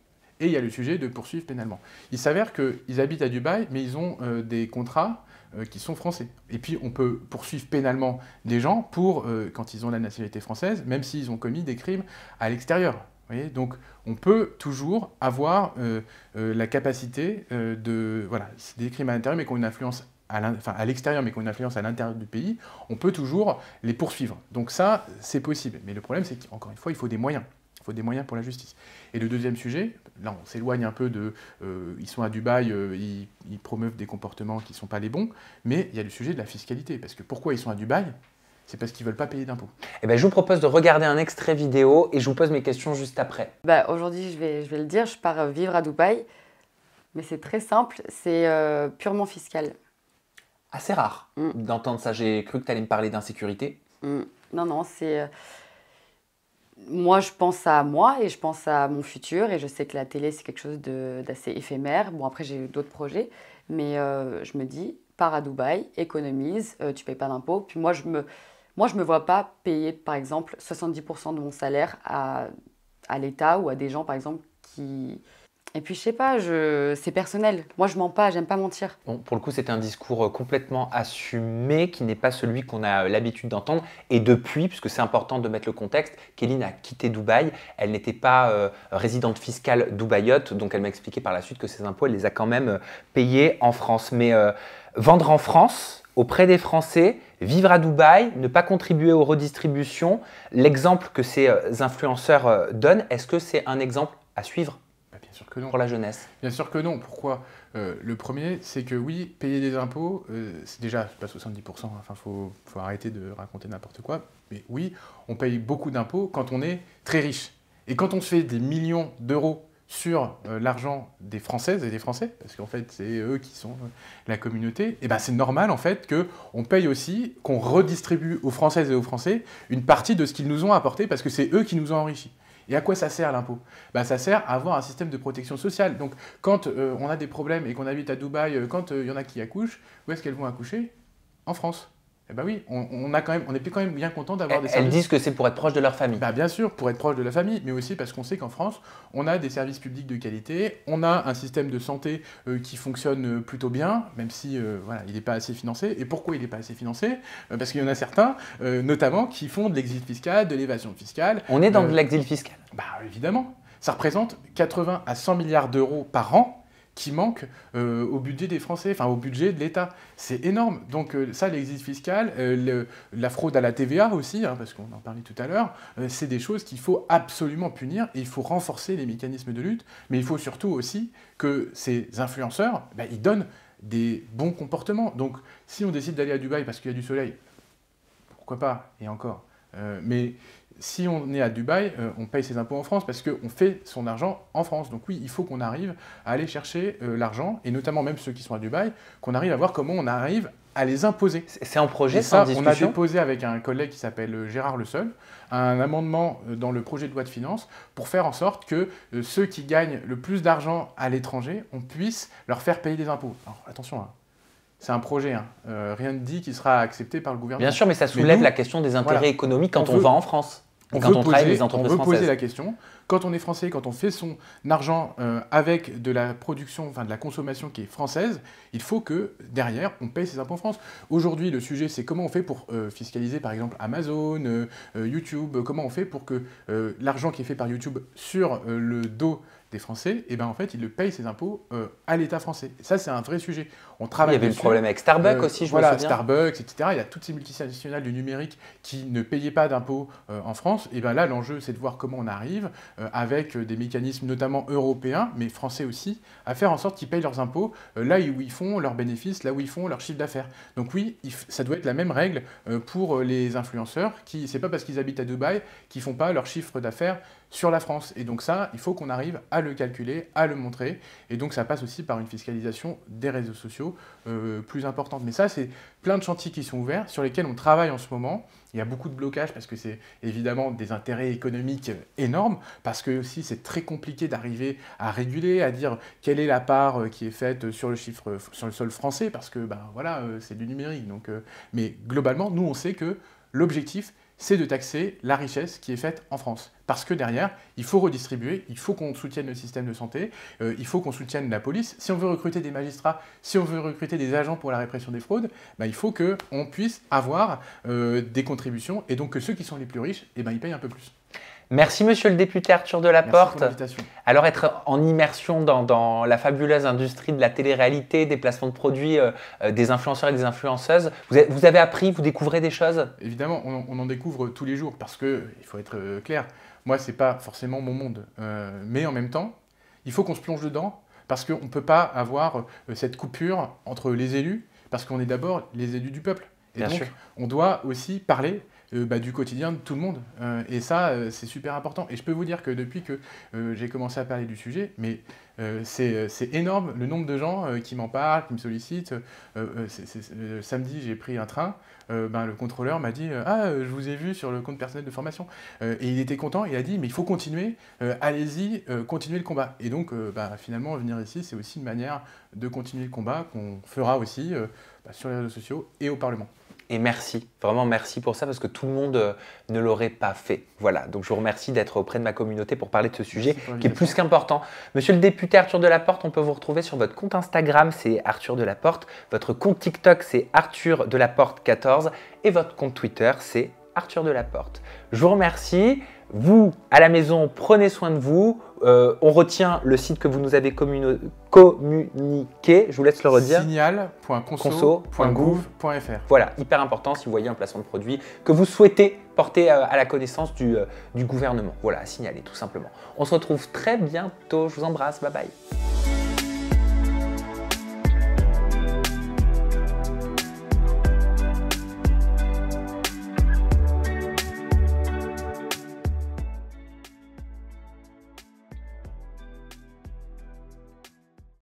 et il y a le sujet de poursuivre pénalement. Il s'avère qu'ils habitent à Dubaï, mais ils ont des contrats qui sont français. Et puis, on peut poursuivre pénalement des gens quand ils ont la nationalité française, même s'ils ont commis des crimes à l'extérieur. Vous voyez, donc, on peut toujours avoir la capacité c'est des crimes à l'intérieur, mais qui ont une influence à l'extérieur, mais qui ont une influence à l'intérieur du pays, on peut toujours les poursuivre. Donc ça, c'est possible. Mais le problème, c'est qu'encore une fois, il faut des moyens. Il faut des moyens pour la justice. Et le deuxième sujet, là on s'éloigne un peu de... ils sont à Dubaï, ils promeuvent des comportements qui ne sont pas les bons, mais il y a le sujet de la fiscalité. Parce que pourquoi ils sont à Dubaï? C'est parce qu'ils ne veulent pas payer d'impôts. Eh ben, je vous propose de regarder un extrait vidéo et je vous pose mes questions juste après. Aujourd'hui, je vais le dire, je pars vivre à Dubaï, mais c'est très simple, c'est purement fiscal. Assez rare d'entendre ça. J'ai cru que tu allais me parler d'insécurité. Non, c'est... Moi, je pense à moi et je pense à mon futur et je sais que la télé, c'est quelque chose d'assez éphémère. Bon, après, j'ai d'autres projets, mais je me dis, pars à Dubaï, économise, tu ne payes pas d'impôts. Puis moi, je me vois pas payer, par exemple, 70% de mon salaire à l'État ou à des gens, par exemple, qui Et puis, je sais pas, c'est personnel. Moi, je mens pas, j'aime pas mentir. Bon, pour le coup, c'est un discours complètement assumé, qui n'est pas celui qu'on a l'habitude d'entendre. Et depuis, puisque c'est important de mettre le contexte, Kéline a quitté Dubaï. Elle n'était pas résidente fiscale dubaïote, donc elle m'a expliqué par la suite que ses impôts, elle les a quand même payés en France. Mais vendre en France, auprès des Français, vivre à Dubaï, ne pas contribuer aux redistributions, l'exemple que ces influenceurs donnent, est-ce que c'est un exemple à suivre? Bien sûr que non. Pour la jeunesse? Bien sûr que non. Pourquoi? Le premier, c'est que oui, payer des impôts, c'est déjà pas 70%, enfin, faut arrêter de raconter n'importe quoi, mais oui, on paye beaucoup d'impôts quand on est très riche. Et quand on se fait des millions d'euros sur l'argent des Françaises et des Français, parce qu'en fait, c'est eux qui sont la communauté, et ben c'est normal, en fait, qu'on paye aussi, qu'on redistribue aux Françaises et aux Français une partie de ce qu'ils nous ont apporté, parce que c'est eux qui nous ont enrichis. Et à quoi ça sert l'impôt? Ça sert à avoir un système de protection sociale. Donc quand on a des problèmes et qu'on habite à Dubaï, quand il y en a qui accouchent, où est-ce qu'elles vont accoucher? En France. Eh bien oui, on est quand même bien content d'avoir des services. Elles disent que c'est pour être proche de leur famille. Bien sûr, pour être proche de la famille, mais aussi parce qu'on sait qu'en France, on a des services publics de qualité, on a un système de santé qui fonctionne plutôt bien, même si voilà, il n'est pas assez financé. Et pourquoi il n'est pas assez financé? Parce qu'il y en a certains, notamment, qui font de l'exil fiscal, de l'évasion fiscale. On est dans de l'exil fiscal? Évidemment. Ça représente 80 à 100 milliards d'euros par an qui manquent au budget des Français, enfin au budget de l'État. C'est énorme. Donc ça, l'exil fiscal, la fraude à la TVA aussi, parce qu'on en parlait tout à l'heure, c'est des choses qu'il faut absolument punir et il faut renforcer les mécanismes de lutte. Mais il faut surtout aussi que ces influenceurs, ils donnent des bons comportements. Donc si on décide d'aller à Dubaï parce qu'il y a du soleil, pourquoi pas, et encore. Mais si on est à Dubaï, on paye ses impôts en France parce qu'on fait son argent en France. Donc oui, il faut qu'on arrive à aller chercher l'argent, et notamment même ceux qui sont à Dubaï, qu'on arrive à voir comment on arrive à les imposer. C'est en projet, et c'est en ça, discussion? on a déposé avec un collègue qui s'appelle Gérard Le Seul un amendement dans le projet de loi de finances pour faire en sorte que ceux qui gagnent le plus d'argent à l'étranger, on puisse leur faire payer des impôts. Alors attention, c'est un projet, rien ne dit qu'il sera accepté par le gouvernement. Bien sûr, mais ça soulève la question des intérêts économiques quand on va en France. Quand on travaille les entreprises françaises. On veut poser la question. Quand on est français, quand on fait son argent avec de la production, enfin de la consommation qui est française, il faut que derrière, on paye ses impôts en France. Aujourd'hui, le sujet, c'est comment on fait pour fiscaliser par exemple Amazon, YouTube, comment on fait pour que l'argent qui est fait par YouTube sur le dos des Français, et en fait, ils le payent ses impôts à l'État français. Et ça, c'est un vrai sujet. On travaille. Il y avait le problème avec Starbucks aussi, je me souviens. Starbucks, etc. Il y a toutes ces multinationales du numérique qui ne payaient pas d'impôts en France. Et là, l'enjeu, c'est de voir comment on arrive, avec des mécanismes notamment européens, mais français aussi, à faire en sorte qu'ils payent leurs impôts là où ils font leurs bénéfices, là où ils font leur chiffre d'affaires. Donc oui, ça doit être la même règle pour les influenceurs. C'est pas parce qu'ils habitent à Dubaï qu'ils font pas leur chiffre d'affaires sur la France. Et donc ça, il faut qu'on arrive à le calculer, à le montrer. Et donc ça passe aussi par une fiscalisation des réseaux sociaux plus importante. Mais ça, c'est plein de chantiers qui sont ouverts, sur lesquels on travaille en ce moment. Il y a beaucoup de blocages parce que c'est évidemment des intérêts économiques énormes, parce que aussi c'est très compliqué d'arriver à réguler, à dire quelle est la part qui est faite sur le sol français, parce que voilà, c'est du numérique. Donc, mais globalement, nous on sait que l'objectif, c'est de taxer la richesse qui est faite en France. Parce que derrière, il faut redistribuer, il faut qu'on soutienne le système de santé, il faut qu'on soutienne la police. Si on veut recruter des magistrats, si on veut recruter des agents pour la répression des fraudes, il faut qu'on puisse avoir des contributions, et donc que ceux qui sont les plus riches, ils payent un peu plus. Merci Monsieur le député Arthur Delaporte. Merci pour l'invitation. Alors être en immersion dans la fabuleuse industrie de la télé-réalité, des placements de produits, des influenceurs et des influenceuses, vous avez appris, vous découvrez des choses? Évidemment, on en découvre tous les jours, parce qu'il faut être clair, moi c'est pas forcément mon monde, mais en même temps, il faut qu'on se plonge dedans, parce qu'on ne peut pas avoir cette coupure entre les élus, parce qu'on est d'abord les élus du peuple. Et Bien donc, sûr. On doit aussi parler du quotidien de tout le monde. Et ça, c'est super important. Et je peux vous dire que depuis que j'ai commencé à parler du sujet, mais c'est énorme le nombre de gens qui m'en parlent, qui me sollicitent. Samedi, j'ai pris un train. Le contrôleur m'a dit « Ah, je vous ai vu sur le compte personnel de formation ». Et il était content, il a dit « Mais il faut continuer, allez-y, continuez le combat ». Et donc, finalement, venir ici, c'est aussi une manière de continuer le combat qu'on fera aussi sur les réseaux sociaux et au Parlement. Et merci, vraiment merci pour ça parce que tout le monde ne l'aurait pas fait. Voilà, donc je vous remercie d'être auprès de ma communauté pour parler de ce sujet qui est plus qu'important. Monsieur le député Arthur Delaporte, on peut vous retrouver sur votre compte Instagram, c'est Arthur Delaporte. Votre compte TikTok, c'est Arthur Delaporte 14. Et votre compte Twitter, c'est Arthur Delaporte. Je vous remercie. Vous, à la maison, prenez soin de vous. On retient le site que vous nous avez communiqué. Je vous laisse le redire. signal.conso.gouv.fr. Voilà, hyper important si vous voyez un placement de produit que vous souhaitez porter à la connaissance du gouvernement. Voilà, à signaler tout simplement. On se retrouve très bientôt. Je vous embrasse. Bye bye.